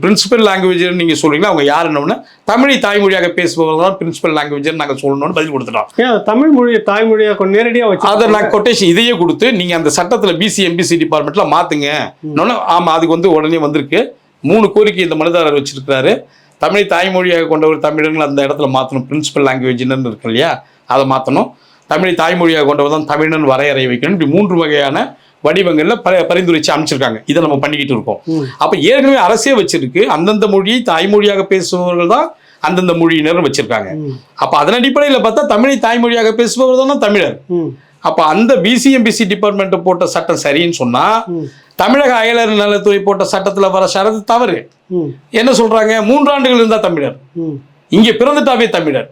பிரின்சிபல் லாங்குவேஜ் நீங்க சொல்றீங்களா, அவங்க யாருன்னு தமிழை தாய்மொழியாக பேசுபவர்கள் தான் பிரின்சிபல் லாங்குவேஜ் நாங்க சொல்லணும்னு பதில் கொடுத்துட்டோம். தமிழ் மொழியை தாய்மொழியாக நேரடியாக வச்சு அதை நான் கொட்டேஷன் இதையே கொடுத்து நீங்க அந்த சட்டத்துல பிசி எம்பிசி டிபார்ட்மெண்ட்ல மாத்துங்க. ஆமா அதுக்கு வந்து உடனே வந்திருக்கு. 3 கோரிக்கை இந்த மனுதாரர் வச்சிருக்கிறாரு. தமிழை தாய்மொழியாக கொண்டவர் தமிழர்கள் அந்த இடத்துல மாற்றணும். பிரின்சிபல் லாங்குவேஜ்னு இருக்கு இல்லையா, அதை மாற்றணும். தமிழை தாய்மொழியாக கொண்டவர் தான் தமிழன் வரையறை வைக்கணும். இப்படி 3 வகையான வடிவங்கள்ல பரிந்துரைச்சு அமைச்சிருக்காங்க. இதை நம்ம பண்ணிக்கிட்டு இருக்கோம். அப்ப ஏற்கனவே அரசே வச்சிருக்கு. அந்தந்த மொழியை தாய்மொழியாக பேசுபவர்கள் தான் அந்தந்த மொழியினர் வச்சிருக்காங்க. அப்ப அதன் அடிப்படையில் பார்த்தா தமிழை தாய்மொழியாக பேசுபவர்கள் தான் தமிழர். அப்ப அந்த பிசிஎம்பிசி டிபார்ட்மெண்ட் போட்ட சட்டம் சரின்னு சொன்னா தமிழக அயலர் நலத்துறை போட்ட சட்டத்துல வர ஷரத்து தவறு. என்ன சொல்றாங்க, 3 ஆண்டுகள் இருந்தா தமிழர், இங்க பிறந்துட்டாவே தமிழர்.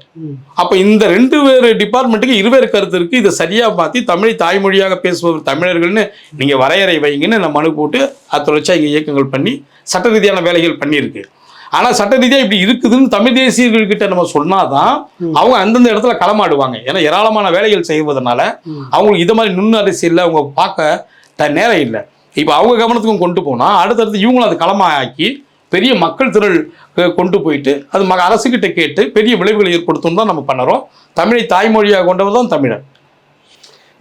அப்ப இந்த 2 வேறு டிபார்ட்மெண்ட்டுக்கு இருவேறு கருத்து இருக்கு. இதை சரியா மாத்தி தமிழை தாய்மொழியாக பேசுபவர் தமிழர்கள்னு நீங்க வரையறை வைங்கன்னு நம்ம மனு போட்டு அது தொடர்ச்சியா இங்க இயக்கங்கள் பண்ணி சட்ட ரீதியான வேலைகள் பண்ணியிருக்கு. ஆனா சட்ட ரீதியா இப்படி இருக்குதுன்னு தமிழ் தேசியர்கள் கிட்ட நம்ம சொன்னாதான் அவங்க அந்தந்த இடத்துல களமாடுவாங்க. ஏன்னா ஏராளமான வேலைகள் செய்வதனால அவங்களுக்கு இது மாதிரி நுண்ணு அரசியல்ல அவங்க பார்க்க நேரம் இல்லை. இப்போ அவங்க கவனத்துக்கும் கொண்டு போனால் அடுத்தடுத்து இவங்களும் அது களமாக்கி பெரிய மக்கள் திரள் கொண்டு போயிட்டு அது அரசுகிட்ட கேட்டு பெரிய விளைவுகளை ஏற்படுத்தும் தான் நம்ம பண்ணுறோம். தமிழை தாய்மொழியாக கொண்டவர் தான் தமிழர்.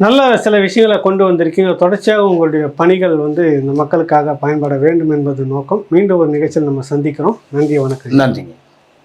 நல்ல சில விஷயங்களை கொண்டு வந்திருக்கீங்க. தொடர்ச்சியாக உங்களுடைய பணிகள் வந்து இந்த மக்களுக்காக பயன்பட வேண்டும் என்பது நோக்கம். மீண்டும் ஒரு நிகழ்ச்சியில் நம்ம சந்திக்கிறோம். நன்றி, வணக்கம். நன்றிங்க.